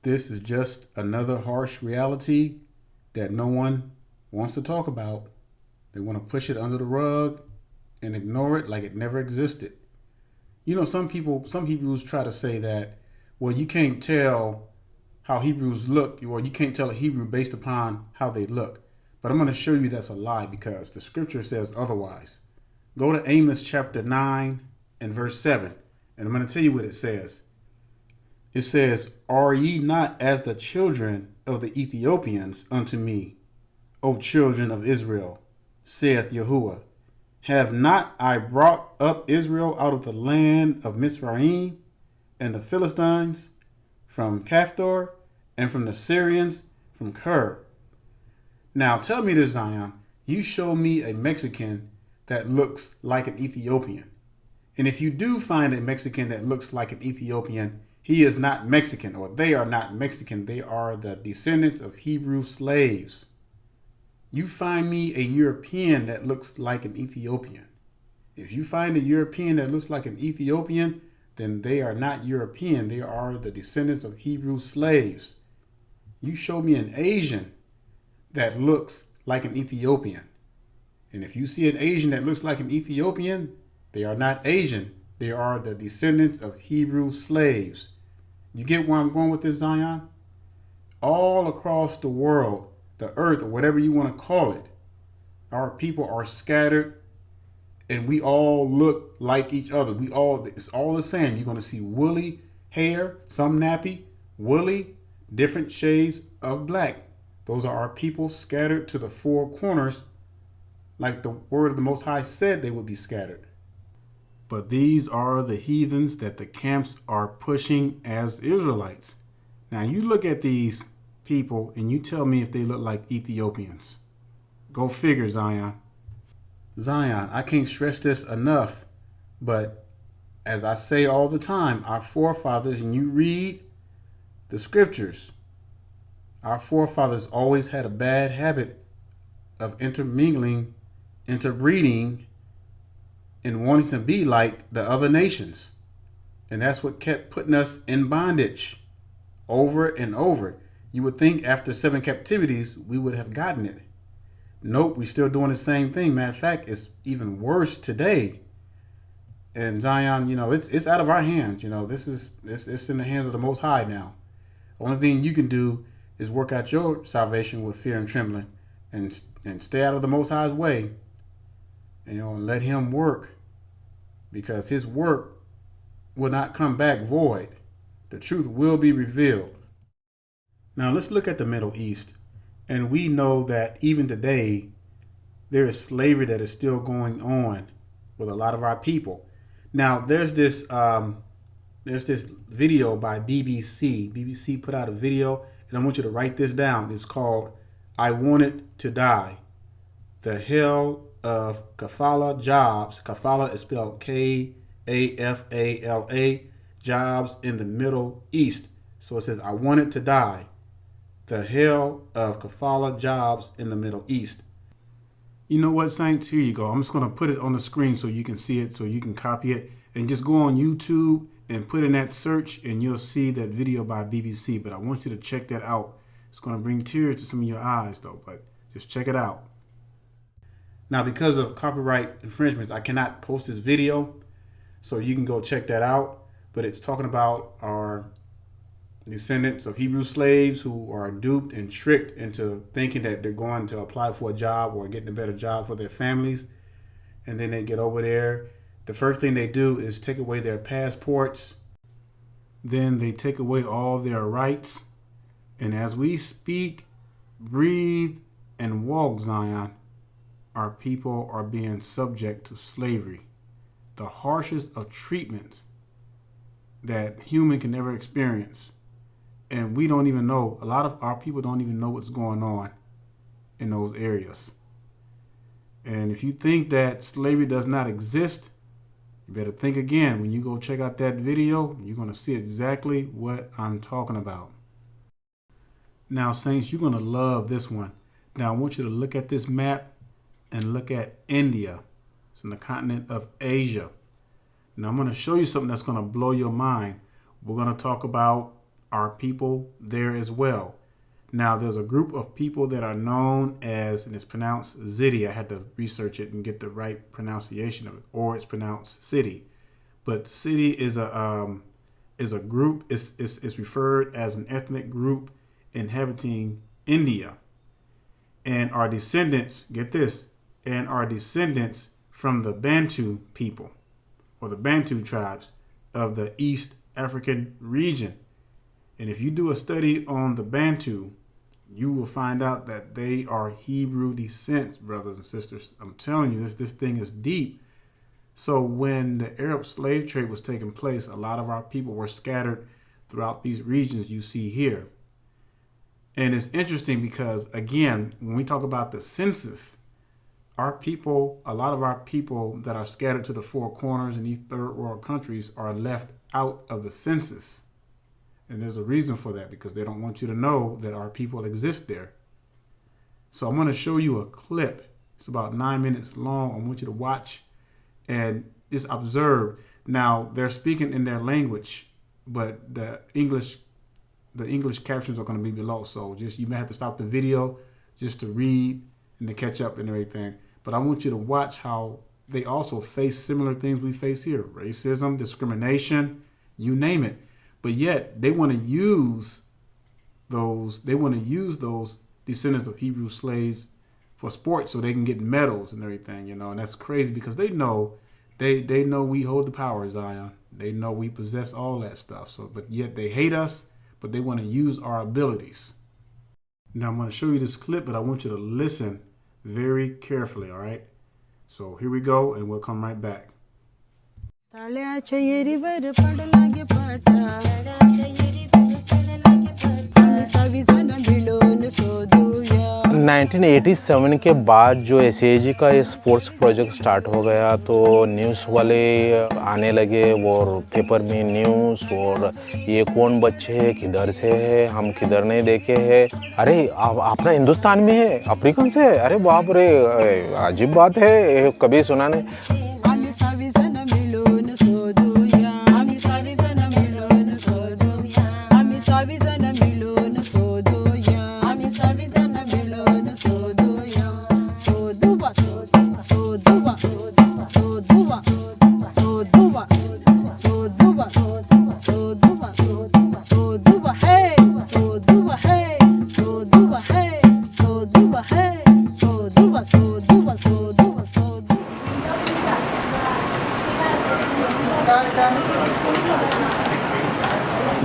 This is just another harsh reality that no one wants to talk about. They want to push it under the rug and ignore it like it never existed. You know, some Hebrews try to say that, well, you can't tell how Hebrews look, or you can't tell a Hebrew based upon how they look. But I'm going to show you that's a lie, because the scripture says otherwise. Go to Amos chapter 9 and verse 7, and I'm going to tell you what it says. It says, "Are ye not as the children of the Ethiopians unto me, O children of Israel, saith Yahuwah? Have not I brought up Israel out of the land of Mizraim and the Philistines, from Caphtor, and from the Syrians, from Ker?" Now tell me this, Zion. You show me a Mexican that looks like an Ethiopian. And if you do find a Mexican that looks like an Ethiopian, he is not Mexican, or they are not Mexican. They are the descendants of Hebrew slaves. You find me a European that looks like an Ethiopian. If you find a European that looks like an Ethiopian, then they are not European. They are the descendants of Hebrew slaves. You show me an Asian that looks like an Ethiopian. And if you see an Asian that looks like an Ethiopian, they are not Asian. They are the descendants of Hebrew slaves. You get where I'm going with this, Zion? All across the world, the earth, or whatever you want to call it, our people are scattered, and we all look like each other. It's all the same. You're going to see woolly hair, some nappy, woolly, different shades of black. Those are our people scattered to the four corners, like the word of the Most High said they would be scattered. But these are the heathens that the camps are pushing as Israelites. Now you look at these people and you tell me if they look like Ethiopians. Go figure, Zion. Zion, I can't stress this enough, but as I say all the time, our forefathers, and you read the scriptures, our forefathers always had a bad habit of interbreeding, and wanting to be like the other nations. And that's what kept putting us in bondage over and over. You would think after 7 captivities, we would have gotten it. Nope, we're still doing the same thing. Matter of fact, it's even worse today. And Zion, it's out of our hands. It's in the hands of the Most High now. Only thing you can do is work out your salvation with fear and trembling, and stay out of the Most High's way. And let him work, because his work will not come back void. The truth will be revealed. Now let's look at the Middle East. And we know that even today, there is slavery that is still going on with a lot of our people. Now, there's this video by BBC. BBC put out a video, and I want you to write this down. It's called "I Wanted to Die: The Hell of Kafala Jobs." Kafala is spelled Kafala, jobs in the Middle East. So it says, "I wanted to die: the hell of Kafala jobs in the Middle East." You know what, Saints? Here you go. I'm just going to put it on the screen so you can see it, so you can copy it, and just go on YouTube and put in that search, and you'll see that video by BBC. But I want you to check that out. It's going to bring tears to some of your eyes, though, but just check it out. Now, because of copyright infringements, I cannot post this video, so you can go check that out. But it's talking about our descendants of Hebrew slaves who are duped and tricked into thinking that they're going to apply for a job or getting a better job for their families. And then they get over there. The first thing they do is take away their passports. Then they take away all their rights. And as we speak, breathe, and walk, Zion, our people are being subject to slavery, the harshest of treatments that human can ever experience. And we don't even know, a lot of our people don't even know what's going on in those areas. And if you think that slavery does not exist, you better think again. When you go check out that video, you're going to see exactly what I'm talking about. Now, Saints, you're going to love this one. Now, I want you to look at this map and look at India. It's in the continent of Asia. Now, I'm going to show you something that's going to blow your mind. We're going to talk about our people there as well. Now, there's a group of people that are known as, and it's pronounced Sidi. I had to research it and get the right pronunciation of it, or it's pronounced Sidi. But Sidi is a group. It's referred as an ethnic group inhabiting India, and our descendants, get this, and our descendants from the Bantu people, or the Bantu tribes of the East African region. And if you do a study on the Bantu, you will find out that they are Hebrew descent, brothers and sisters. I'm telling you, this thing is deep. So when the Arab slave trade was taking place, a lot of our people were scattered throughout these regions you see here. And it's interesting because, again, when we talk about the census, our people, a lot of our people that are scattered to the four corners in these third world countries are left out of the census. And there's a reason for that, because they don't want you to know that our people exist there. So I'm going to show you a clip. It's about 9 minutes long. I want you to watch and just observe. Now, they're speaking in their language, but the English captions are going to be below. So just, you may have to stop the video just to read and to catch up and everything. But I want you to watch how they also face similar things we face here. Racism, discrimination, you name it. But yet they want to use those descendants of Hebrew slaves for sports so they can get medals and everything, and that's crazy because they know we hold the power, Zion. They know we possess all that stuff. So, but yet they hate us, but they want to use our abilities. Now I'm going to show you this clip, but I want you to listen very carefully, all right? So here we go, and we'll come right back. 1987 के बाद जो SAG का ये sports project start हो गया तो news वाले आने लगे और पेपर में न्यूज़ और ये कौन बच्चे हैं, किधर से है, हम किधर नहीं देखे हैं, अरे अपना हिंदुस्तान में है, अफ्रीकन से है, अरे बाप रे अजीब बात है, कभी सुना नहीं।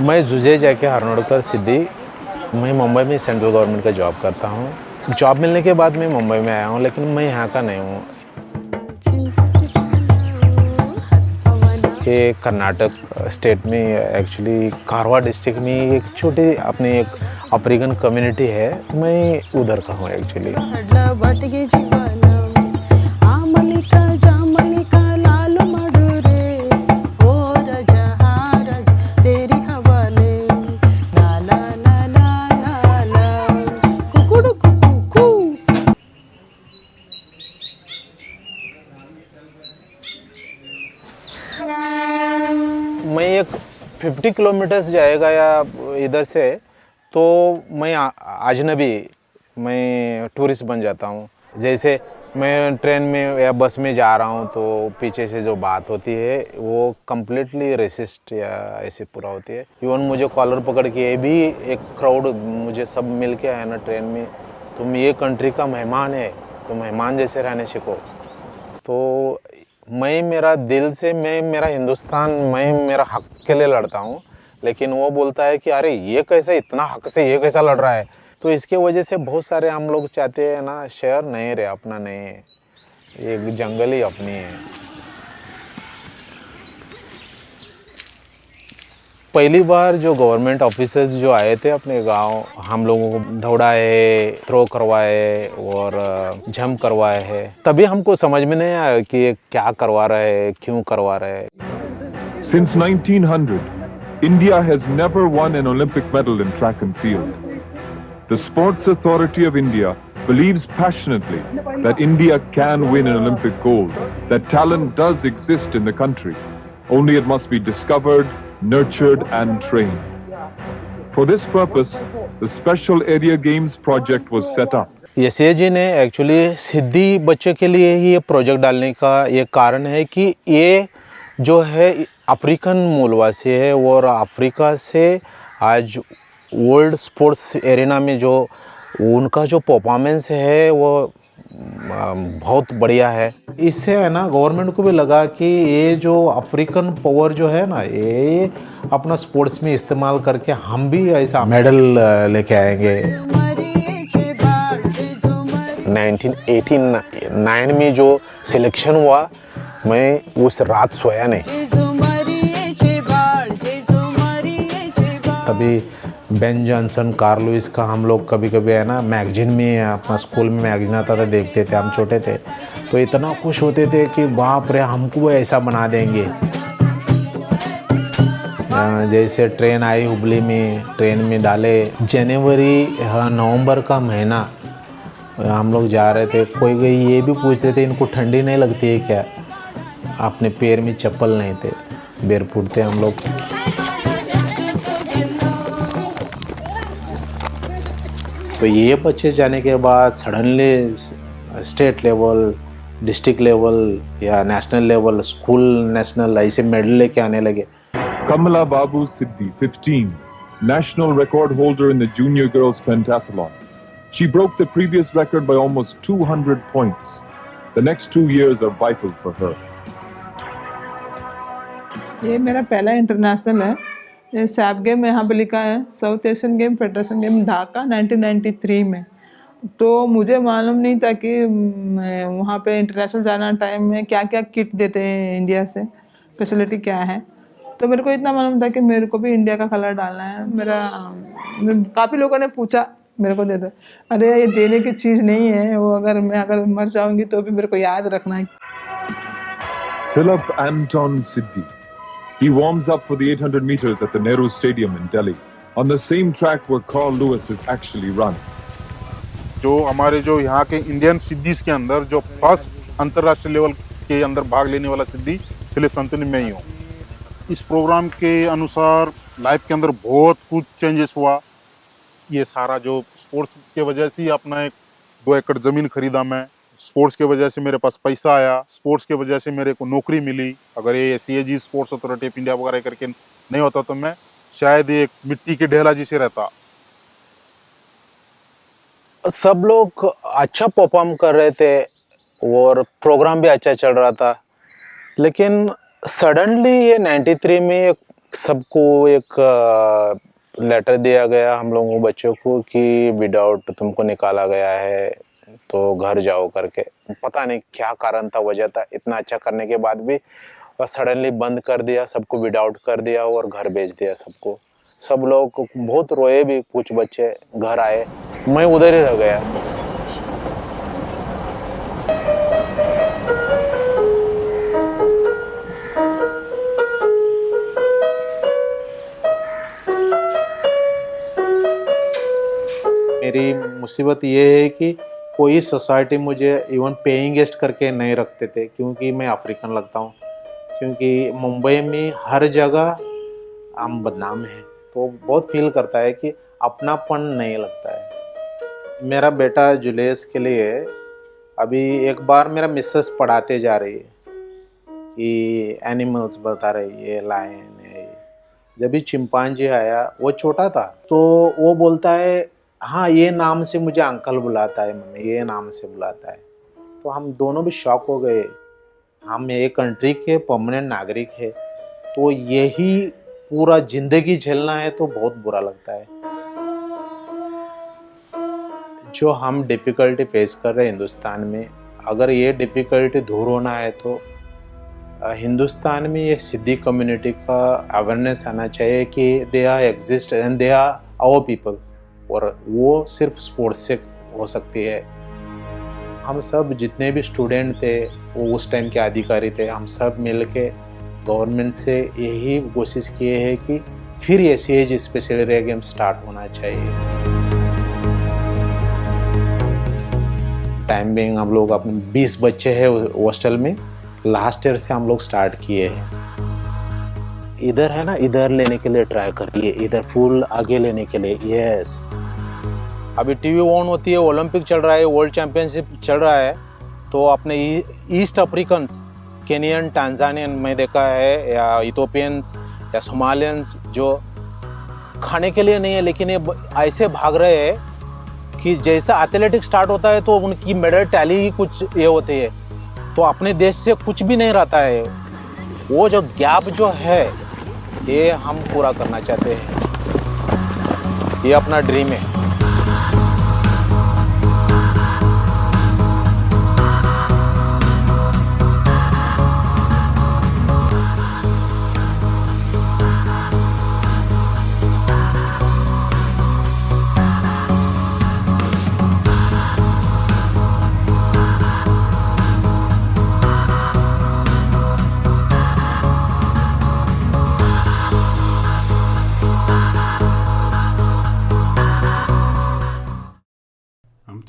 मैं जुजे जाके हरनोडकर सिद्धि, मैं मुंबई में सेंट्रल गवर्नमेंट का जॉब करता हूँ जॉब मिलने के बाद मैं मुंबई में आया हूँ, लेकिन मैं यहाँ का नहीं हूँ। ये कर्नाटक स्टेट में एक्चुअली कारवार डिस्ट्रिक्ट में एक छोटी अपनी एक अफ्रीकन कम्युनिटी है, मैं उधर का हूँ एक्चुअली। मैं एक 50 किलोमीटर्स जाएगा या इधर से, तो मैं अजनबी, मैं टूरिस्ट बन जाता हूँ। जैसे मैं ट्रेन में या बस में जा रहा हूँ तो पीछे से जो बात होती है वो कम्प्लीटली रेसिस्ट या ऐसे पूरा होती है। इवन मुझे कॉलर पकड़ के भी एक क्राउड मुझे सब मिल के आया ना ट्रेन में, तुम ये कंट्री का मेहमान है, तो मेहमान जैसे रहने सीखो। तो मैं मेरा दिल से मैं मेरा हिंदुस्तान, मैं मेरा हक के लिए लड़ता हूँ, लेकिन वो बोलता है कि अरे ये कैसे इतना हक से ये कैसा लड़ रहा है। तो इसके वजह से बहुत सारे हम लोग चाहते हैं ना, शहर नहीं रहे, अपना नहीं है, एक जंगल ही अपनी है। पहली बार जो गवर्नमेंट ऑफिसर्स जो आए थे अपने गांव, हम लोगों को दौड़ाए, थ्रो करवाए और जंप करवाए हैं, तभी हमको समझ में नहीं आया कि ये क्या करवा रहे हैं, क्यों करवा रहे हैं। Since 1900, India has never won an Olympic medal in track and field. The Sports Authority of India believes passionately that India can win an Olympic gold, that talent does exist in the country. Only it must be discovered, nurtured and trained. For this purpose, the Special Area Games project was set up. SAG ने actually सिद्धि बच्चे के लिए ही ये project डालने का ये कारण है कि ये जो है अफ्रीकन मूलवासी है और अफ्रीका से आज वर्ल्ड स्पोर्ट्स एरिना में जो उनका जो परफॉर्मेंस है वो बहुत बढ़िया है। इससे है ना गवर्नमेंट को भी लगा कि ये जो अफ्रीकन पावर जो है ना, ये अपना स्पोर्ट्स में इस्तेमाल करके हम भी ऐसा मेडल लेके आएंगे। 1989 में जो सिलेक्शन हुआ, मैं उस रात सोया नहीं। तभी बेन जॉनसन, कार्ल लुइस का हम लोग कभी कभी है ना मैगजीन में, अपना स्कूल में मैगजीन आता था, देखते थे, हम छोटे थे तो इतना खुश होते थे कि बाप रे हमको ऐसा बना देंगे। जैसे ट्रेन आई हुबली में, ट्रेन में डाले, जनवरी नवंबर का महीना हम लोग जा रहे थे, कोई ये भी पूछ रहे थे इनको ठंडी नहीं लगती है क्या, अपने पैर में चप्पल नहीं थे, बेरफुट थे हम लोग। तो ये बच्चे जाने के बाद suddenly state level, district level या नेशनल लेवल, स्कूल नेशनल ऐसे मेडल लेके आने लगे। Kamala Babu Sidi, 15, national record holder in the junior girls pentathlon. She broke the previous record by almost 200 points. The next 2 years are vital for her. ये मेरा पहला international है। ये SAP game में यहाँ पे लिखा है south Asian game federation game Dhaka 1993 में। तो मुझे मालूम नहीं था कि वहाँ पे इंटरनेशनल जाना टाइम में क्या क्या किट देते हैं इंडिया से, फैसिलिटी क्या है। तो मेरे को इतना मालूम था कि मेरे को भी इंडिया का कलर डालना है। काफ़ी लोगों ने पूछा मेरे को दे दो, अरे ये देने की चीज़ नहीं है वो, अगर मर जाऊंगी तो भी मेरे को याद रखना है। Philip Anton Sidi. He warms up for the 800 meters at the Nehru Stadium in Delhi, on the same track where Carl Lewis has actually run. जो हमारे जो यहाँ के इंडियन सिद्धीज के अंदर जो फर्स्ट अंतर्राष्ट्रीय लेवल के अंदर भाग लेने वाला सिद्धि फिलिप एंथोनी मैं ही हूँ। इस प्रोग्राम के अनुसार लाइफ के अंदर बहुत कुछ चेंजेस हुआ। ये सारा जो स्पोर्ट्स के वजह से ही अपना एक 2 एकड़ ज़मीन खरीदा मैं, स्पोर्ट्स के वजह से मेरे पास पैसा आया, स्पोर्ट्स के वजह से मेरे को नौकरी मिली। अगर ये SAG sports authority of India वगैरह करके नहीं होता तो मैं शायद एक मिट्टी के ढेला जैसे रहता। सब लोग अच्छा परफॉर्म कर रहे थे और प्रोग्राम भी अच्छा चल रहा था, लेकिन सडनली ये 93 में सबको एक लेटर दिया गया हम लोगों बच्चों को कि विदाउट तुमको निकाला गया है तो घर जाओ करके। पता नहीं क्या कारण था, वजह था, इतना अच्छा करने के बाद भी और सडनली बंद कर दिया, सबको विदाउट कर दिया और घर भेज दिया सबको। सब लोग बहुत रोए भी, कुछ बच्चे घर आए, मैं उधर ही रह गया। मेरी मुसीबत ये है कि कोई सोसाइटी मुझे इवन पेइंग गेस्ट करके नहीं रखते थे, क्योंकि मैं अफ्रीकन लगता हूँ। क्योंकि मुंबई में हर जगह हम बदनाम हैं, तो बहुत फील करता है कि अपनापन नहीं लगता है। मेरा बेटा जुलेस के लिए अभी एक बार मेरा मिसेस पढ़ाते जा रही है कि एनिमल्स बता रही है, लायन है। जब भी चिंपांजी आया, वो छोटा था, तो वो बोलता है हाँ ये नाम से मुझे अंकल बुलाता है, मम्मी ये नाम से बुलाता है। तो हम दोनों भी शॉक हो गए। हम एक कंट्री के परमानेंट नागरिक है, तो यही पूरा जिंदगी झेलना है तो बहुत बुरा लगता है। जो हम डिफ़िकल्टी फेस कर रहे हैं हिंदुस्तान में, अगर ये डिफ़िकल्टी दूर होना है तो हिंदुस्तान में ये सिद्दी कम्युनिटी का अवेयरनेस आना चाहिए कि they are exist and they are our people, और वो सिर्फ स्पोर्ट्स से हो सकती है। हम सब जितने भी स्टूडेंट थे, वो उस टाइम के अधिकारी थे, हम सब मिल के गवर्नमेंट से यही कोशिश किए हैं कि फिर SEG special area game start होना चाहिए। टाइम बिंग हम लोग अपने 20 बच्चे हैं हॉस्टल में, लास्ट ईयर से हम लोग स्टार्ट किए हैं। इधर है ना, इधर लेने के लिए ट्राई करिए, इधर फुल आगे लेने के लिए। यस, अभी टीवी ऑन होती है, ओलंपिक चल रहा है, वर्ल्ड चैंपियनशिप चल रहा है, तो अपने ईस्ट अफ्रीकन्स, केनियन, टांजानियन मैं देखा है, या इथोपियंस या सोमालियंस, जो खाने के लिए नहीं है लेकिन ये ऐसे भाग रहे हैं कि जैसा एथलेटिक्स स्टार्ट होता है तो उनकी मेडल टैली ही कुछ ये होती है, तो अपने देश से कुछ भी नहीं रहता है। वो जो गैप जो है, ये हम पूरा करना चाहते हैं, ये अपना ड्रीम है।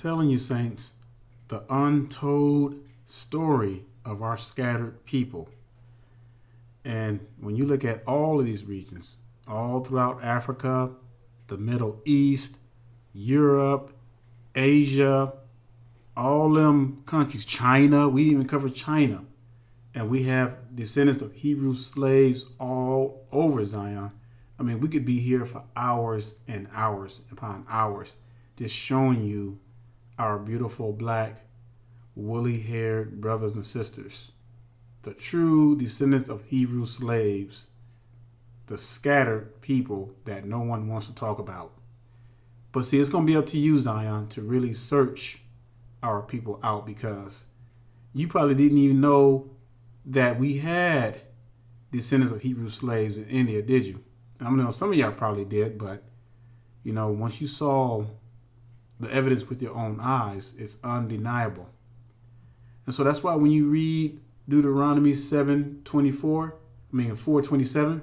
Telling you, saints, the untold story of our scattered people. And when you look at all of these regions, all throughout Africa, the Middle East, Europe, Asia, all them countries, China, we didn't even cover China. And we have descendants of Hebrew slaves all over Zion. I mean, we could be here for hours and hours upon hours just showing you our beautiful black, woolly-haired brothers and sisters, the true descendants of Hebrew slaves, the scattered people that no one wants to talk about. But see, it's going to be up to you, Zion, to really search our people out, because you probably didn't even know that we had descendants of Hebrew slaves in India, did you? And I know some of y'all probably did, but you know, once you saw the evidence with your own eyes, it's undeniable. And so that's why when you read Deuteronomy 4:27,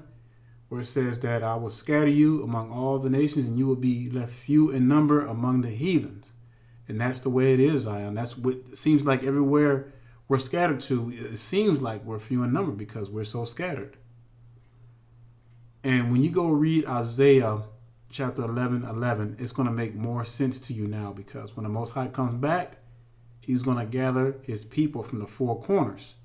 where it says that I will scatter you among all the nations and you will be left few in number among the heathens. And that's the way it is, Zion. That's what it seems like everywhere we're scattered to. It seems like we're few in number because we're so scattered. And when you go read Isaiah chapter 11:11, it's going to make more sense to you now, because when the Most High comes back, he's going to gather his people from the four corners.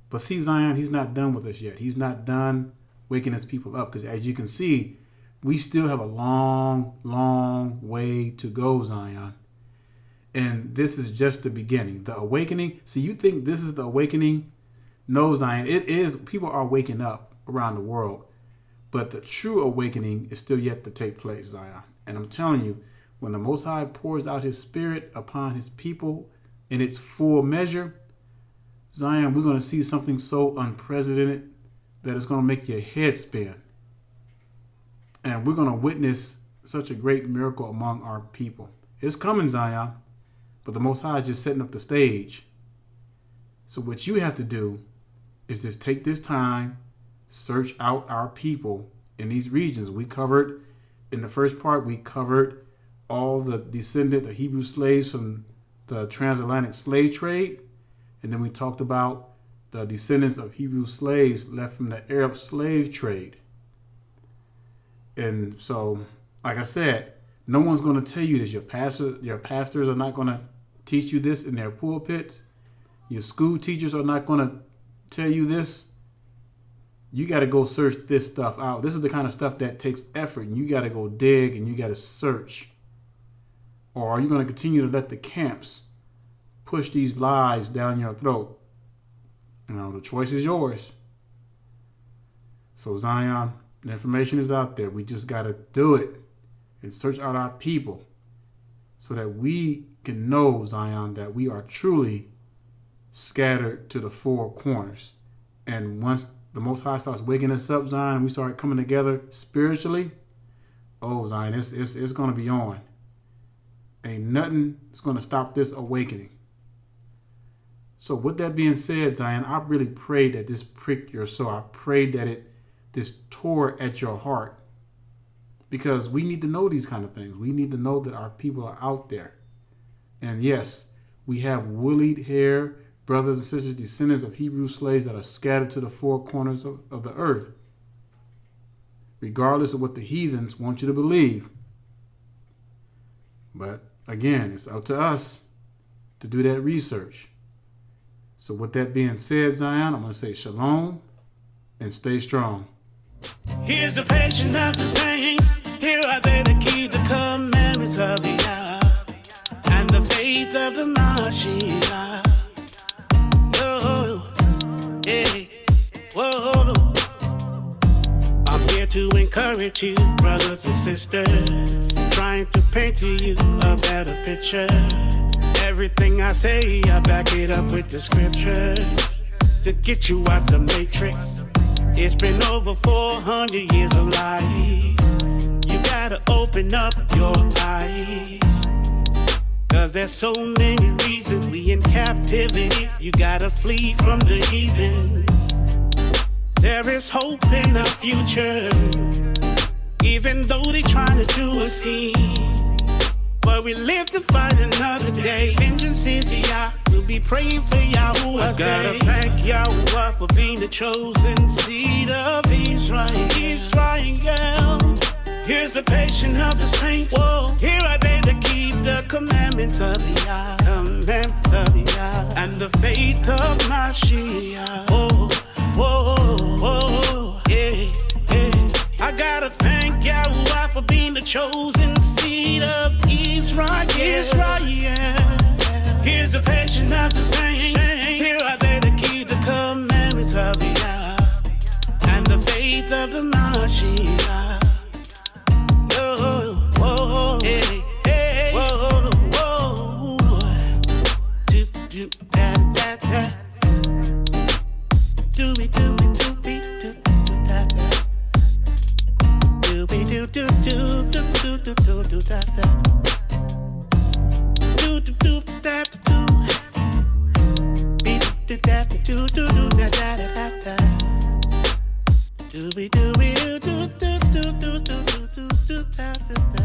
But see, Zion, he's not done with us yet. He's not done waking his people up, because as you can see, we still have a long, long way to go, Zion. And this is just the beginning. The awakening, see, you think this is the awakening? No, Zion, it is. People are waking up around the world. But the true awakening is still yet to take place, Zion. And I'm telling you, when the Most High pours out his spirit upon his people in its full measure, Zion, we're going to see something so unprecedented that it's going to make your head spin. And we're going to witness such a great miracle among our people. It's coming, Zion, but the Most High is just setting up the stage. So what you have to do is just take this time, search out our people in these regions. We covered, in the first part, we covered all the descendant of Hebrew slaves from the transatlantic slave trade. And then we talked about the descendants of Hebrew slaves left from the Arab slave trade. And so, like I said, no one's going to tell you this. Your pastors are not going to teach you this in their pulpits. Your school teachers are not going to tell you this. You got to go search this stuff out. This is the kind of stuff that takes effort, and you got to go dig and you got to search. Or are you going to continue to let the camps push these lies down your throat? You know, the choice is yours. So Zion, the information is out there. We just got to do it and search out our people so that we can know, Zion, that we are truly scattered to the four corners. And once the Most High starts waking us up, Zion, and we start coming together spiritually, oh, Zion, it's going to be on. Ain't nothing that's going to stop this awakening. So with that being said, Zion, I really pray that this pricked your soul. I pray that this tore at your heart, because we need to know these kind of things. We need to know that our people are out there. And yes, we have woollied hair, brothers and sisters, descendants of Hebrew slaves that are scattered to the four corners of the earth, regardless of what the heathens want you to believe. But again, it's up to us to do that research. So with that being said, Zion, I'm going to say shalom and stay strong. Here's the patient of the saints. Here are they to keep the commandments of the Yah and the faith of the Mashiach. Oh, yeah, whoa. I'm here to encourage you, brothers and sisters, trying to paint to you a better picture. Everything I say, I back it up with the scriptures to get you out the matrix. It's been over 400 years of lies. You gotta open up your eyes, 'cause there's so many reasons we in captivity. You gotta flee from the heathens. There is hope in our future, even though they trying to do us in. But we live to fight another day. Vengeance is Yah. We'll be praying for Yahuwah. I gotta thank Yahuwah for being the chosen seed of Israel. Here's the patience of the saints. Whoa. Here are they to keep the commandments of the Yah, and the faith of Mashiach. Oh, whoa, whoa, yeah, yeah. I gotta thank Yahuwah for being the chosen seed of Israel. Here's the patience of the saints. Here are they to keep the commandments of the Yah and the faith of the Mashiach. Oh, whoa, hey, hey, whoa, whoa. Do, do, da, da, da. Do, be, do, be, do, be, do, do, da, da. Do, be, do, do, do, do, do, do, do, do, da, da. Do, do, do, da, do. Be, do, da, do, do, do, da, da, da, da. Do, be, do, be, do, do, do, do, do, do, do, do, da, da, da.